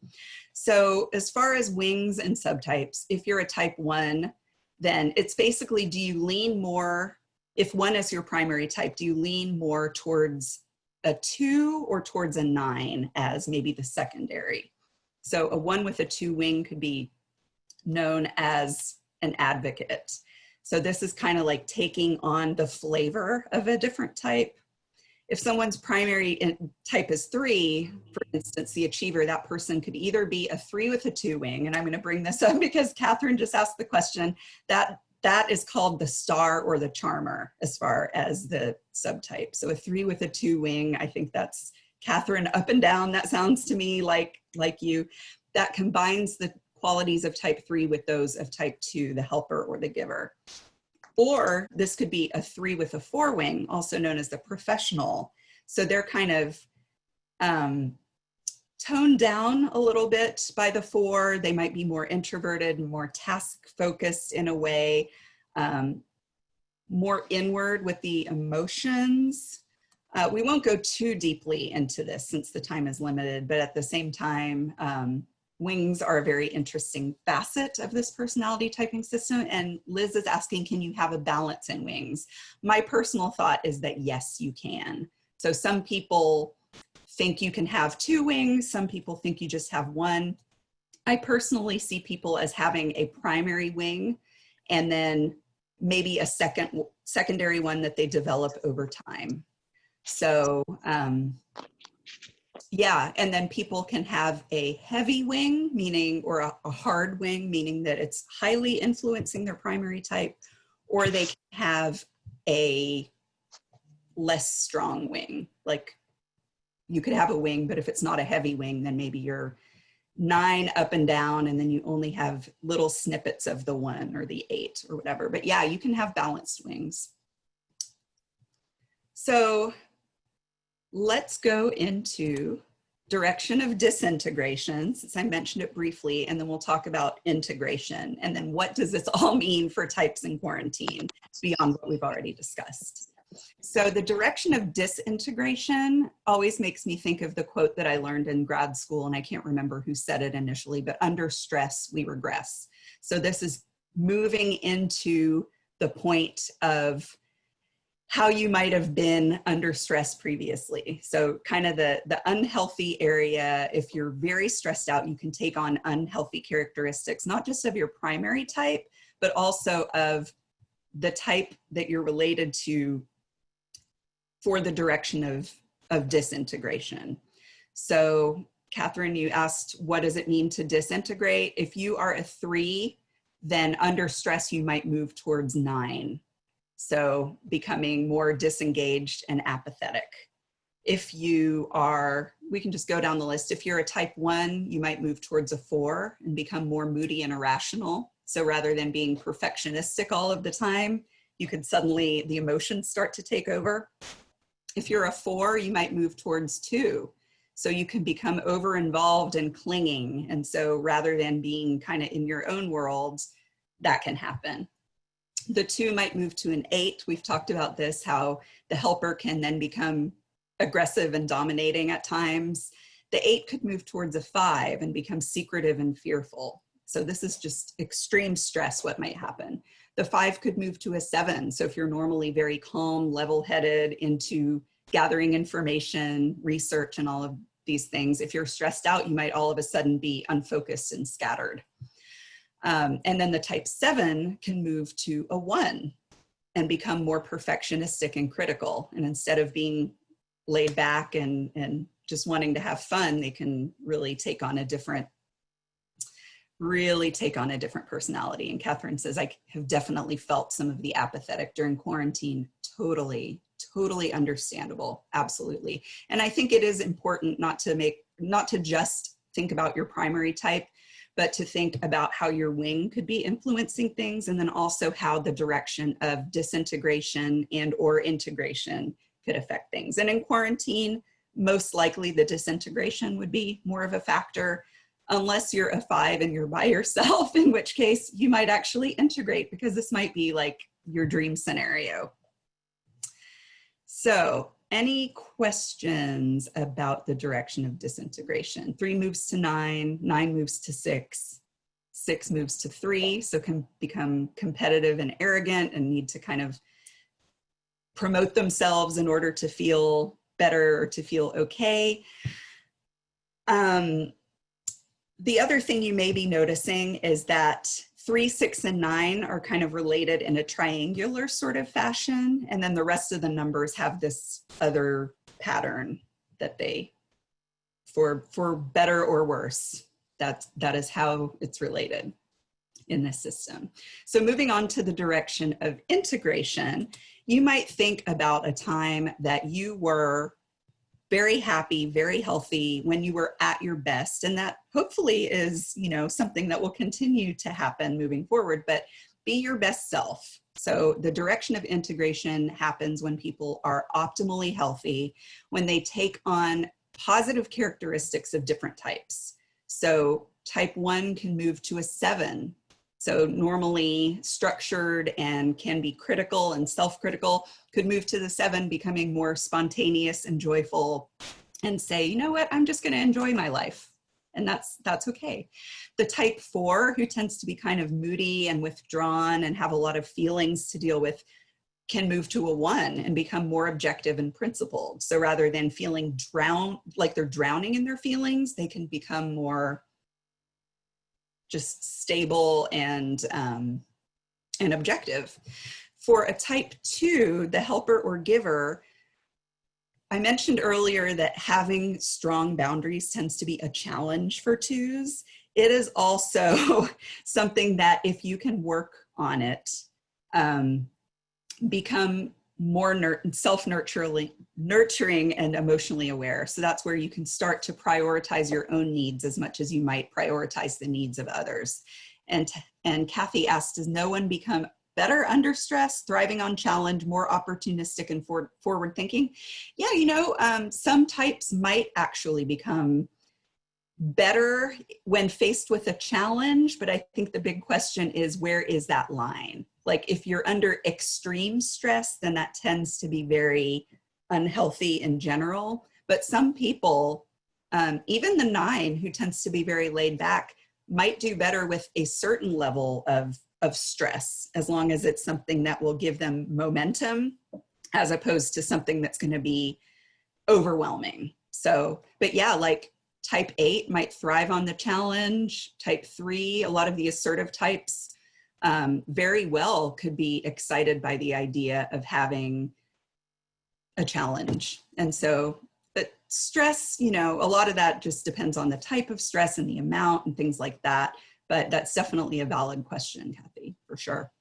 So as far as wings and subtypes, if you're a type 1, then it's basically, do you lean more, if 1 is your primary type, do you lean more towards a 2 or towards a 9 as maybe the secondary? So a 1 with a 2 wing could be known as an advocate. So this is kind of like taking on the flavor of a different type. If someone's primary type is 3, for instance, the achiever, that person could either be a 3 with a 2 wing, and I'm going to bring this up because Catherine just asked the question, that is called the star or the charmer as far as the subtype. So a 3 with a 2 wing, I think that's Catherine up and down. That sounds to me like you. That combines the qualities of type 3 with those of type 2, the helper or the giver. Or this could be a 3 with a 4 wing, also known as the professional. So they're kind of toned down a little bit by the 4. They might be more introverted, more task focused in a way, more inward with the emotions. We won't go too deeply into this since the time is limited, but at the same time, wings are a very interesting facet of this personality typing system. And Liz is asking, can you have a balance in wings? My personal thought is that yes, you can. So some people think you can have 2 wings. Some people think you just have 1. I personally see people as having a primary wing and then maybe a secondary one that they develop over time. So yeah, and then people can have a heavy wing, meaning, or a hard wing, meaning that it's highly influencing their primary type, or they can have a less strong wing. Like you could have a wing, but if it's not a heavy wing, then maybe you're 9 up and down, and then you only have little snippets of the 1 or the 8 or whatever. But yeah, you can have balanced wings. So let's go into direction of disintegration, since I mentioned it briefly, and then we'll talk about integration. And then what does this all mean for types in quarantine beyond what we've already discussed? So the direction of disintegration always makes me think of the quote that I learned in grad school, and I can't remember who said it initially, but under stress, we regress. So this is moving into the point of how you might have been under stress previously. So kind of the unhealthy area, if you're very stressed out, you can take on unhealthy characteristics, not just of your primary type, but also of the type that you're related to for the direction of disintegration. So Catherine, you asked, what does it mean to disintegrate? If you are a 3, then under stress, you might move towards 9. So becoming more disengaged and apathetic. If you are, we can just go down the list. If you're a type 1, you might move towards a 4 and become more moody and irrational. So rather than being perfectionistic all of the time, you could suddenly, the emotions start to take over. If you're a 4, you might move towards 2. So you can become over-involved and clinging. And so rather than being kind of in your own world, that can happen. The 2 might move to an 8. We've talked about this, how the helper can then become aggressive and dominating at times. The 8 could move towards a 5 and become secretive and fearful. So this is just extreme stress, what might happen. The 5 could move to a 7. So if you're normally very calm, level-headed, into gathering information, research, and all of these things. If you're stressed out, you might all of a sudden be unfocused and scattered. And then the type 7 can move to a 1 and become more perfectionistic and critical. And instead of being laid back and just wanting to have fun, they can really take on a different personality. And Catherine says, I have definitely felt some of the apathetic during quarantine. Totally understandable. Absolutely. And I think it is important not to just think about your primary type, but to think about how your wing could be influencing things, and then also how the direction of disintegration and or integration could affect things. And in quarantine, most likely the disintegration would be more of a factor, unless you're a 5 and you're by yourself, in which case you might actually integrate, because this might be like your dream scenario. So any questions about the direction of disintegration? 3 moves to 9, 9 moves to 6, 6 moves to 3, so can become competitive and arrogant and need to kind of promote themselves in order to feel better or to feel okay. The other thing you may be noticing is that 3, 6, and 9 are kind of related in a triangular sort of fashion. And then the rest of the numbers have this other pattern that they, for better or worse, that is how it's related in this system. So moving on to the direction of integration, you might think about a time that you were very happy, very healthy, when you were at your best. And that hopefully is, something that will continue to happen moving forward, but be your best self. So the direction of integration happens when people are optimally healthy, when they take on positive characteristics of different types. So type 1 can move to a 7. So normally structured and can be critical and self-critical, could move to the 7, becoming more spontaneous and joyful, and say, you know what, I'm just going to enjoy my life. And that's okay. The type 4, who tends to be kind of moody and withdrawn and have a lot of feelings to deal with, can move to a 1 and become more objective and principled. So rather than feeling like they're drowning in their feelings, they can become more just stable and objective. For a type 2, the helper or giver, I mentioned earlier that having strong boundaries tends to be a challenge for 2s. It is also something that if you can work on it, become more nurturing and emotionally aware. So that's where you can start to prioritize your own needs as much as you might prioritize the needs of others. And Kathy asked, does no one become better under stress, thriving on challenge, more opportunistic and forward thinking? Yeah, some types might actually become better when faced with a challenge, but I think the big question is, where is that line? Like if you're under extreme stress, then that tends to be very unhealthy in general. But some people, even the 9, who tends to be very laid back, might do better with a certain level of stress, as long as it's something that will give them momentum, as opposed to something that's going to be overwhelming. So, but yeah, like type 8 might thrive on the challenge. Type 3, a lot of the assertive types, very well could be excited by the idea of having a challenge. And so, but stress, a lot of that just depends on the type of stress and the amount and things like that. But that's definitely a valid question, Kathy, for sure.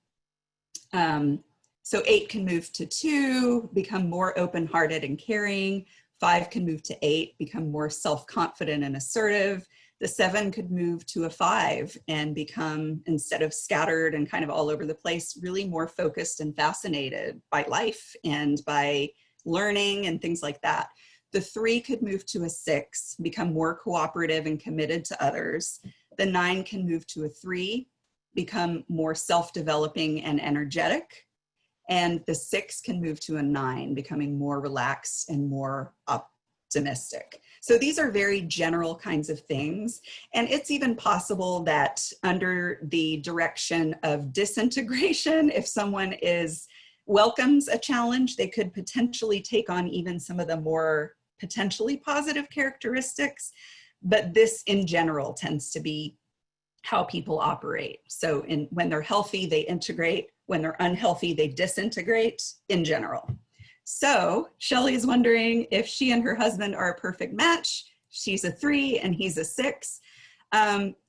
So 8 can move to 2, become more open-hearted and caring. 5 can move to 8, become more self-confident and assertive. The 7 could move to a 5 and become, instead of scattered and kind of all over the place, really more focused and fascinated by life and by learning and things like that. The 3 could move to a 6, become more cooperative and committed to others. The 9 can move to a 3, become more self-developing and energetic. And the 6 can move to a 9, becoming more relaxed and more optimistic. So these are very general kinds of things. And it's even possible that under the direction of disintegration, if someone welcomes a challenge, they could potentially take on even some of the more potentially positive characteristics, but this in general tends to be how people operate. So when they're healthy, they integrate. When they're unhealthy, they disintegrate in general. So Shelley is wondering if she and her husband are a perfect match. She's a 3 and he's a 6.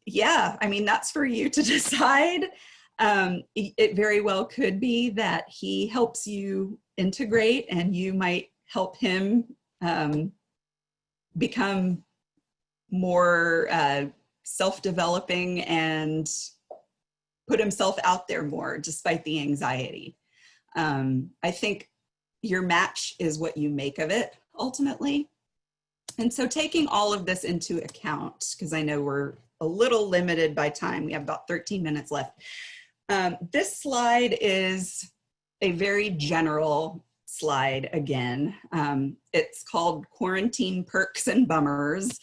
Yeah, I mean, that's for you to decide. It very well could be that he helps you integrate and you might help him become more self-developing and put himself out there more despite the anxiety. I think your match is what you make of it ultimately. And so taking all of this into account, because I know we're a little limited by time, we have about 13 minutes left. This slide is a very general slide again. It's called Quarantine Perks and Bummers.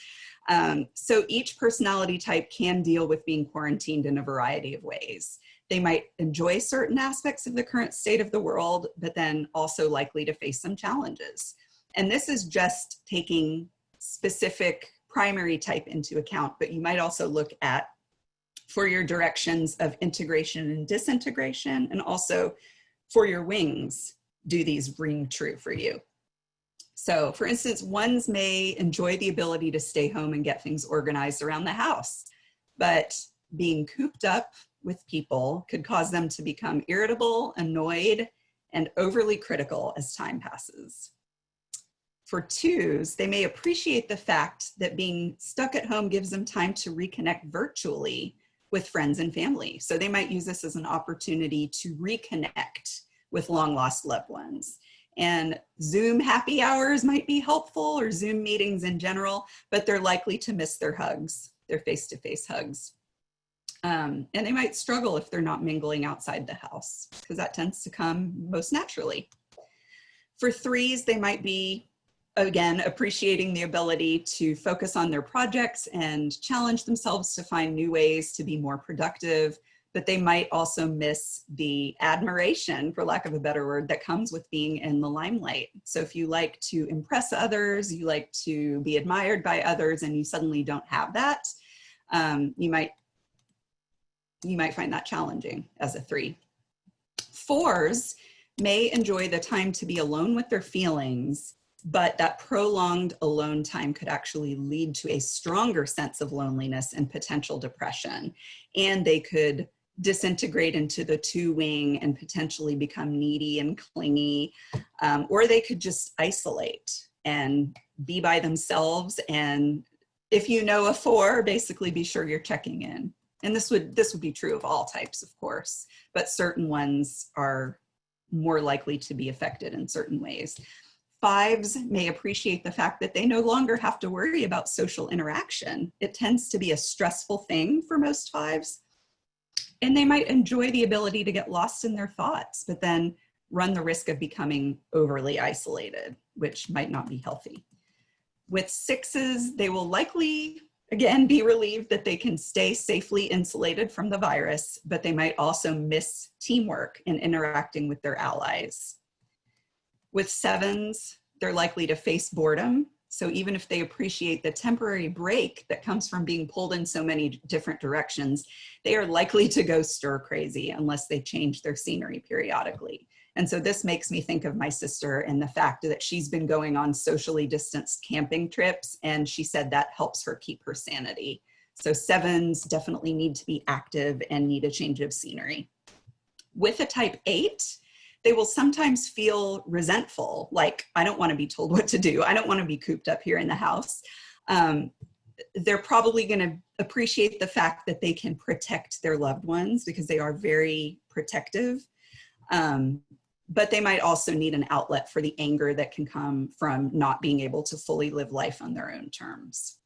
So each personality type can deal with being quarantined in a variety of ways. They might enjoy certain aspects of the current state of the world, but then also likely to face some challenges. And this is just taking specific primary type into account, but you might also look at for your directions of integration and disintegration, and also for your wings, do these ring true for you? So for instance, ones may enjoy the ability to stay home and get things organized around the house, but being cooped up with people could cause them to become irritable, annoyed, and overly critical as time passes. For 2s, they may appreciate the fact that being stuck at home gives them time to reconnect virtually with friends and family. So they might use this as an opportunity to reconnect with long lost loved ones. And Zoom happy hours might be helpful, or Zoom meetings in general, but they're likely to miss their hugs, their face-to-face hugs. And they might struggle if they're not mingling outside the house, because that tends to come most naturally. For 3s, they might be, again, appreciating the ability to focus on their projects and challenge themselves to find new ways to be more productive, but they might also miss the admiration, for lack of a better word, that comes with being in the limelight. So if you like to impress others, you like to be admired by others, and you suddenly don't have that, you might find that challenging as a 3. 4s may enjoy the time to be alone with their feelings, but that prolonged alone time could actually lead to a stronger sense of loneliness and potential depression. And they could disintegrate into the 2 wing and potentially become needy and clingy, or they could just isolate and be by themselves. And if you know a 4, basically be sure you're checking in. And this would be true of all types, of course, but certain ones are more likely to be affected in certain ways. 5s may appreciate the fact that they no longer have to worry about social interaction. It tends to be a stressful thing for most 5s. And they might enjoy the ability to get lost in their thoughts, but then run the risk of becoming overly isolated, which might not be healthy. With 6s, they will likely, again, be relieved that they can stay safely insulated from the virus, but they might also miss teamwork and interacting with their allies. With 7s, they're likely to face boredom. So even if they appreciate the temporary break that comes from being pulled in so many different directions, they are likely to go stir crazy unless they change their scenery periodically. And so this makes me think of my sister and the fact that she's been going on socially distanced camping trips, and she said that helps her keep her sanity. So 7s definitely need to be active and need a change of scenery. With a type 8, they will sometimes feel resentful, like, I don't want to be told what to do. I don't want to be cooped up here in the house. They're probably going to appreciate the fact that they can protect their loved ones because they are very protective. But they might also need an outlet for the anger that can come from not being able to fully live life on their own terms.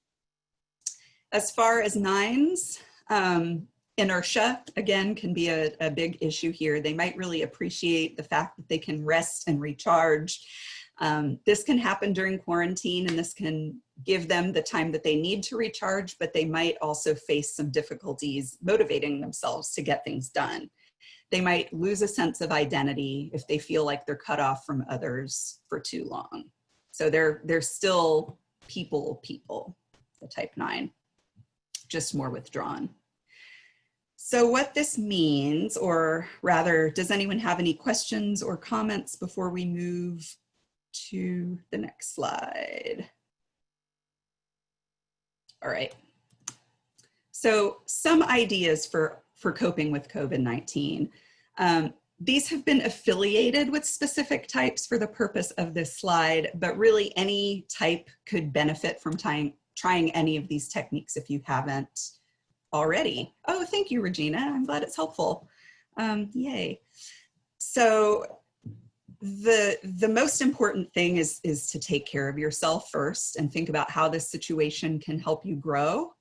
As far as 9s, inertia, again, can be a big issue here. They might really appreciate the fact that they can rest and recharge. This can happen during quarantine, and this can give them the time that they need to recharge, but they might also face some difficulties motivating themselves to get things done. They might lose a sense of identity if they feel like they're cut off from others for too long. So they're still people, the type 9, just more withdrawn. So what this means, or rather, does anyone have any questions or comments before we move to the next slide? All right. So some ideas for coping with COVID-19. These have been affiliated with specific types for the purpose of this slide, but really any type could benefit from trying any of these techniques if you haven't already. Oh, thank you, Regina. I'm glad it's helpful. Yay. So the most important thing is to take care of yourself first and think about how this situation can help you grow.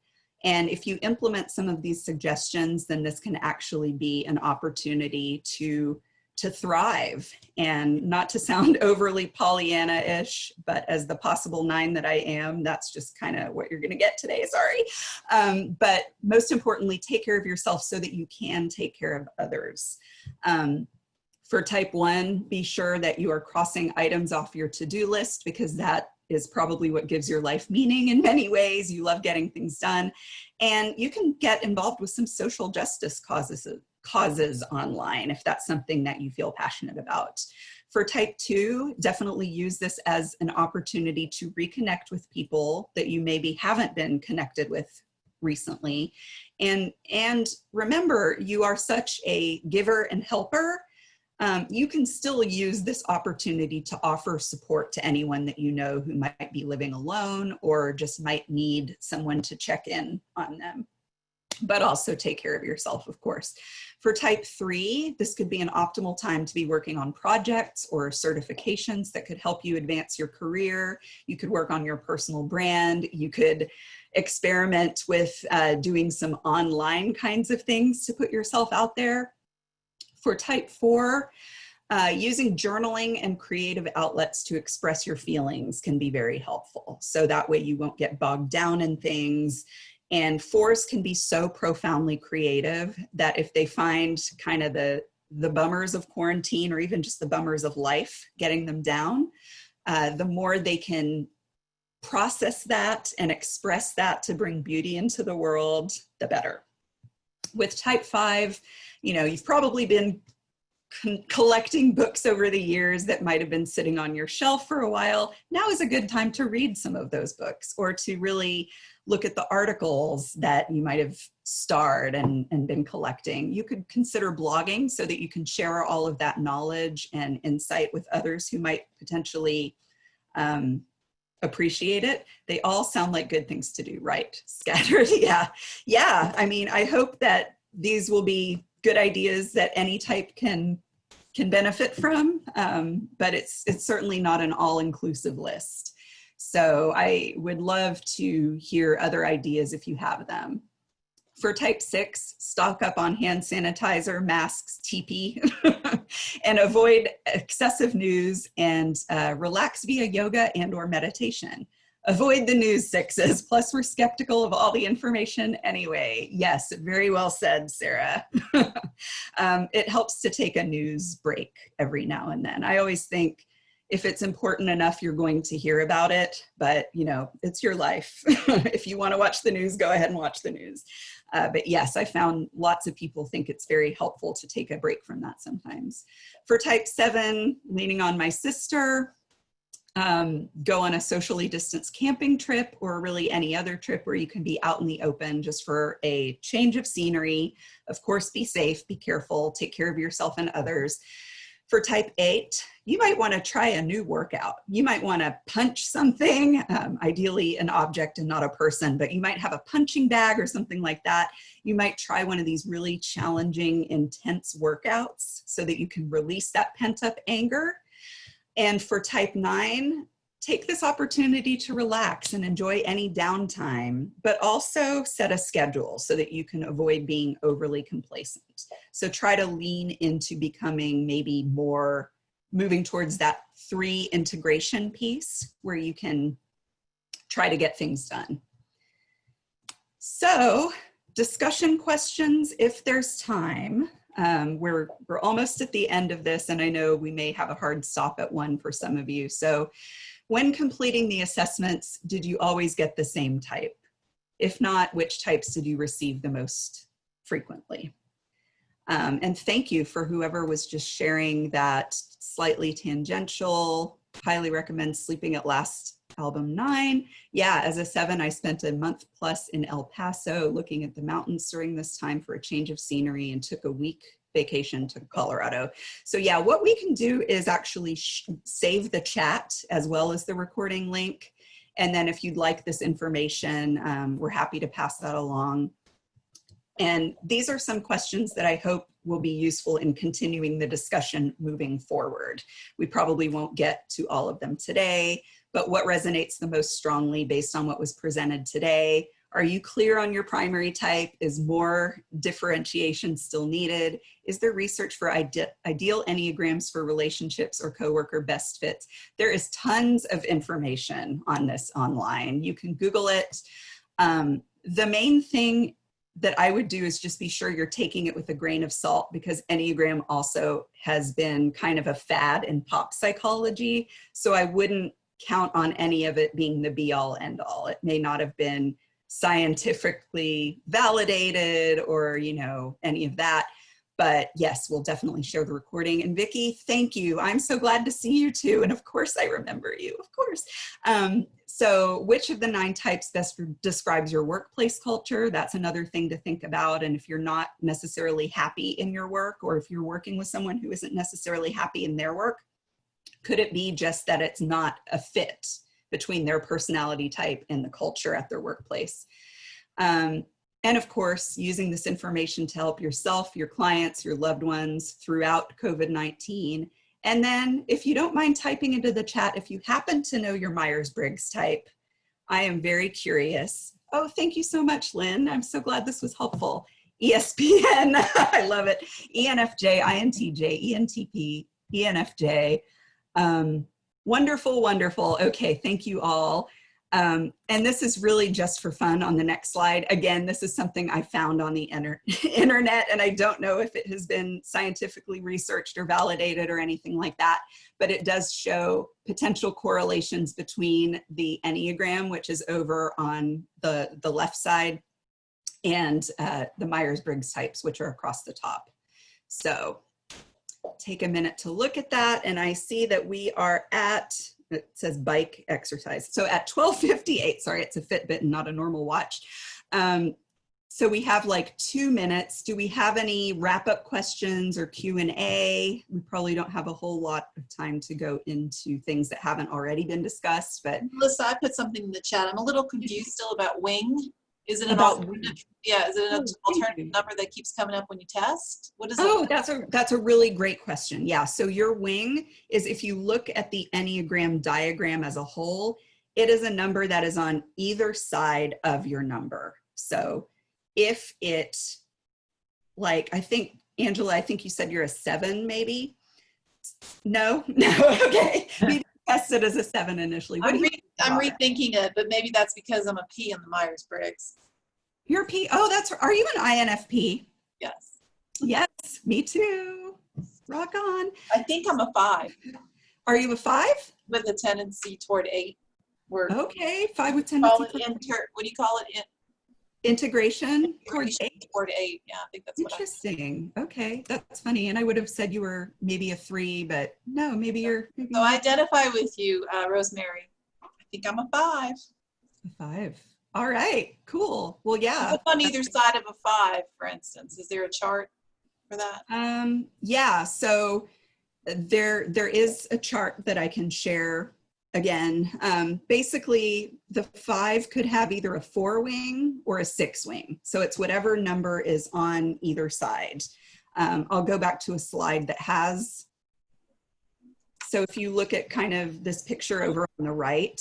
And if you implement some of these suggestions, then this can actually be an opportunity to thrive. And not to sound overly Pollyanna-ish, but as the possible 9 that I am, that's just kind of what you're going to get today, sorry. But most importantly, take care of yourself so that you can take care of others. For type 1, be sure that you are crossing items off your to-do list, because that is probably what gives your life meaning in many ways. You love getting things done. And you can get involved with some social justice causes online if that's something that you feel passionate about. For type 2, definitely use this as an opportunity to reconnect with people that you maybe haven't been connected with recently. And remember, you are such a giver and helper. You can still use this opportunity to offer support to anyone that you know who might be living alone or just might need someone to check in on them. But also take care of yourself, of course. For type 3, this could be an optimal time to be working on projects or certifications that could help you advance your career. You could work on your personal brand. You could experiment with doing some online kinds of things to put yourself out there. For type 4, using journaling and creative outlets to express your feelings can be very helpful. So that way you won't get bogged down in things. And 4s can be so profoundly creative that if they find kind of the bummers of quarantine, or even just the bummers of life, getting them down, the more they can process that and express that to bring beauty into the world, the better. With type 5, you know, you've probably been collecting books over the years that might have been sitting on your shelf for a while. Now is a good time to read some of those books, or to really look at the articles that you might have starred and been collecting. You could consider blogging so that you can share all of that knowledge and insight with others who might potentially appreciate it. They all sound like good things to do, right? Scattered, yeah. I mean, I hope that these will be good ideas that any type can benefit from, but it's certainly not an all-inclusive list. So I would love to hear other ideas if you have them. For type 6, stock up on hand sanitizer, masks, TP, and avoid excessive news, and relax via yoga and or meditation. Avoid the news, 6s, plus we're skeptical of all the information anyway. Yes, very well said, Sarah. It helps to take a news break every now and then. I always think if it's important enough, you're going to hear about it, but you know, it's your life. If you want to watch the news, go ahead and watch the news. But yes, I found lots of people think it's very helpful to take a break from that sometimes. For type 7, leaning on my sister, go on a socially distanced camping trip, or really any other trip where you can be out in the open just for a change of scenery. Of course, be safe, be careful, take care of yourself and others. For type 8, you might want to try a new workout. You might want to punch something, ideally an object and not a person, but you might have a punching bag or something like that. You might try one of these really challenging, intense workouts so that you can release that pent-up anger. And for type 9, take this opportunity to relax and enjoy any downtime, but also set a schedule so that you can avoid being overly complacent. So try to lean into becoming maybe more moving towards that 3 integration piece where you can try to get things done. So discussion questions, if there's time. We're almost at the end of this, and I know we may have a hard stop at 1 for some of you. So when completing the assessments, did you always get the same type? If not, which types did you receive the most frequently? And thank you for whoever was just sharing that slightly tangential, highly recommend Sleeping at Last album 9. Yeah, as a 7, I spent a month plus in El Paso looking at the mountains during this time for a change of scenery and took a week vacation to Colorado. So yeah, what we can do is actually save the chat as well as the recording link. And then if you'd like this information, we're happy to pass that along. And these are some questions that I hope will be useful in continuing the discussion moving forward. We probably won't get to all of them today, but what resonates the most strongly based on what was presented today? Are you clear on your primary type? Is more differentiation still needed? Is there research for ideal Enneagrams for relationships or coworker best fits? There is tons of information on this online. You can Google it. The main thing that I would do is just be sure you're taking it with a grain of salt, because Enneagram also has been kind of a fad in pop psychology. So I wouldn't count on any of it being the be all end all. It may not have been scientifically validated or, you know, any of that. But yes, we'll definitely share the recording. And Vicki, thank you. I'm so glad to see you too. And of course I remember you, of course. So which of the 9 types best describes your workplace culture? That's another thing to think about. And if you're not necessarily happy in your work, or if you're working with someone who isn't necessarily happy in their work, could it be just that it's not a fit between their personality type and the culture at their workplace? And of course, using this information to help yourself, your clients, your loved ones throughout COVID-19. And then if you don't mind typing into the chat, if you happen to know your Myers-Briggs type, I am very curious. Oh, thank you so much, Lynn. I'm so glad this was helpful. ESPN, I love it. ENFJ, INTJ, ENTP, ENFJ. Wonderful, wonderful. Okay, thank you all. And this is really just for fun on the next slide. Again, this is something I found on the internet, and I don't know if it has been scientifically researched or validated or anything like that, but it does show potential correlations between the Enneagram, which is over on the left side, and the Myers-Briggs types, which are across the top. So take a minute to look at that, and I see that we are at, it says bike exercise. So at 12:58, sorry, it's a Fitbit and not a normal watch. So we have like 2 minutes. Do we have any wrap-up questions or Q&A? We probably don't have a whole lot of time to go into things that haven't already been discussed, but. Melissa, I put something in the chat. I'm a little confused still about wing. Is it an About alternative? Yeah, is it an alternative number that keeps coming up when you test? What is it? Oh, that's a really great question. Yeah, so your wing is, if you look at the Enneagram diagram as a whole, it is a number that is on either side of your number. So if it, like, I think, Angela, I think you said you're a 7 maybe? No, okay. Maybe tested as a 7 initially. I'm rethinking it, but maybe that's because I'm a P in the Myers-Briggs. You're a P. Oh, are you an INFP? Yes. Yes, me too. Rock on. I think I'm a 5. Are you a 5? With a tendency toward 8. Okay, 5 with Call tendency. it what do you call it? Integration towards 8. Toward 8. Yeah, I think that's what Interesting. Okay, that's funny. And I would have said you were maybe a 3, but no, maybe you're. Maybe so I identify with you, Rosemary. I think I'm a 5. A 5. All right, cool. Well, yeah. What's on either side of a 5, for instance? Is there a chart for that? Yeah, so there is a chart that I can share again. Basically, the 5 could have either a 4 wing or a 6 wing. So it's whatever number is on either side. I'll go back to a slide that has. So if you look at kind of this picture over on the right,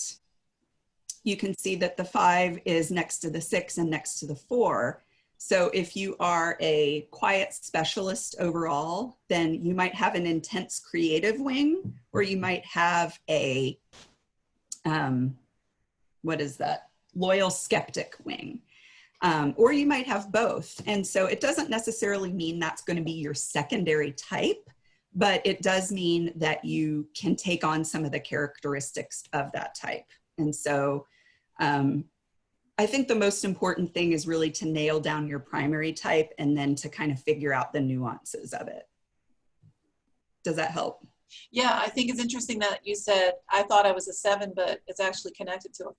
you can see that the 5 is next to the 6 and next to the 4. So if you are a quiet specialist overall, then you might have an intense creative wing, or you might have a, what is that? Loyal skeptic wing. Or you might have both. And so it doesn't necessarily mean that's going to be your secondary type, but it does mean that you can take on some of the characteristics of that type. And so I think the most important thing is really to nail down your primary type and then to kind of figure out the nuances of it. Does that help? Yeah, I think it's interesting that you said, I thought I was a 7, but it's actually connected to a 5.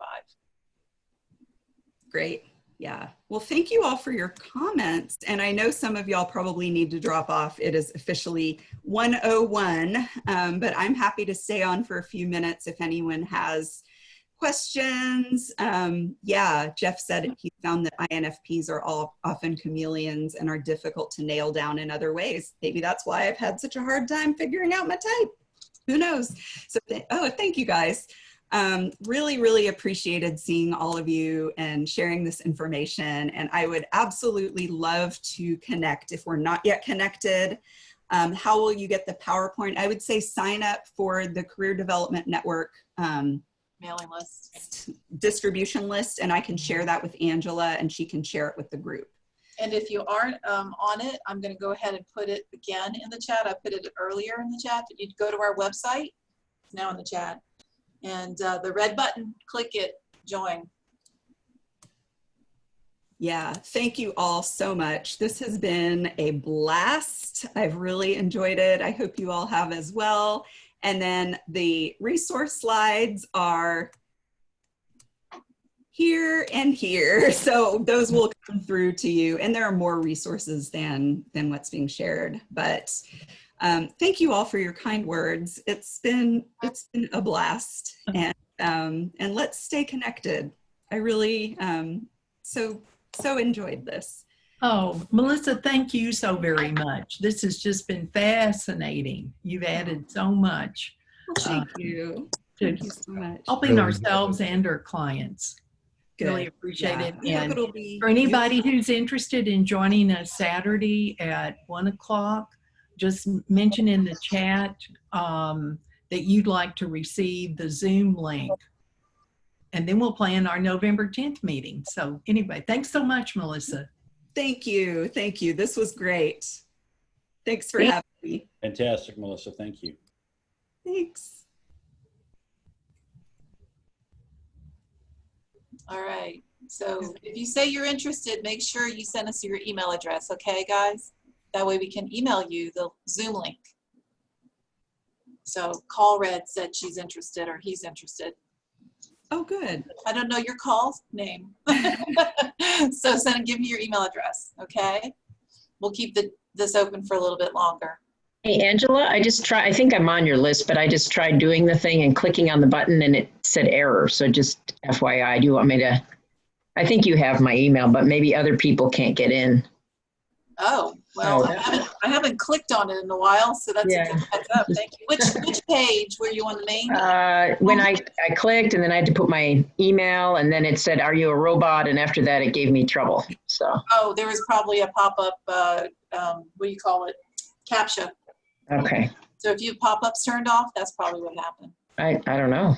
Great. Yeah. Well, thank you all for your comments. And I know some of y'all probably need to drop off. It is officially 1:01, but I'm happy to stay on for a few minutes if anyone has questions. Yeah, Jeff said he found that INFPs are all often chameleons and are difficult to nail down in other ways. Maybe that's why I've had such a hard time figuring out my type. Who knows? So, thank you guys. Really appreciated seeing all of you and sharing this information. And I would absolutely love to connect if we're not yet connected. How will you get the PowerPoint? I would say sign up for the Career Development Network Mailing list. Distribution list, and I can share that with Angela and she can share it with the group. And if you aren't on it, I'm going to go ahead and put it again in the chat. I put it earlier in the chat, but you'd go to our website, it's now in the chat, and the red button, click it, join. Yeah, thank you all so much. This has been a blast. I've really enjoyed it. I hope you all have as well. And then the resource slides are here and here. So those will come through to you. And there are more resources than what's being shared. But thank you all for your kind words. It's been a blast. And let's stay connected. I really so enjoyed this. Oh, Melissa, thank you so very much. This has just been fascinating. You've added so much. Thank you. Thank you so much. Helping ourselves and our clients. Good. Really appreciate it. I hope And it'll be for anybody who's interested in joining us Saturday at 1 o'clock, just mention in the chat that you'd like to receive the Zoom link. And then we'll plan our November 10th meeting. So anyway, thanks so much, Melissa. Thank you. Thank you. This was great. Thanks for having me. Fantastic, Melissa. Thank you. Thanks. All right. So if you say you're interested, make sure you send us your email address, okay, guys? That way we can email you the Zoom link. So Call Red said she's interested or he's interested. Oh, good. I don't know your call name. So give me your email address, okay? We'll keep this open for a little bit longer. Hey, Angela, I think I'm on your list, but I just tried doing the thing and clicking on the button and it said error. So just FYI, do you want me to, I think you have my email, but maybe other people can't get in. Oh, well, I haven't clicked on it in a while, so that's a good heads up. Thank you. Which page were you on the main? When I clicked and then I had to put my email and then it said, are you a robot? And after that, it gave me trouble. So. Oh, there was probably a pop-up, what do you call it? CAPTCHA. Okay. So if you have pop-ups turned off, that's probably what happened. I don't know.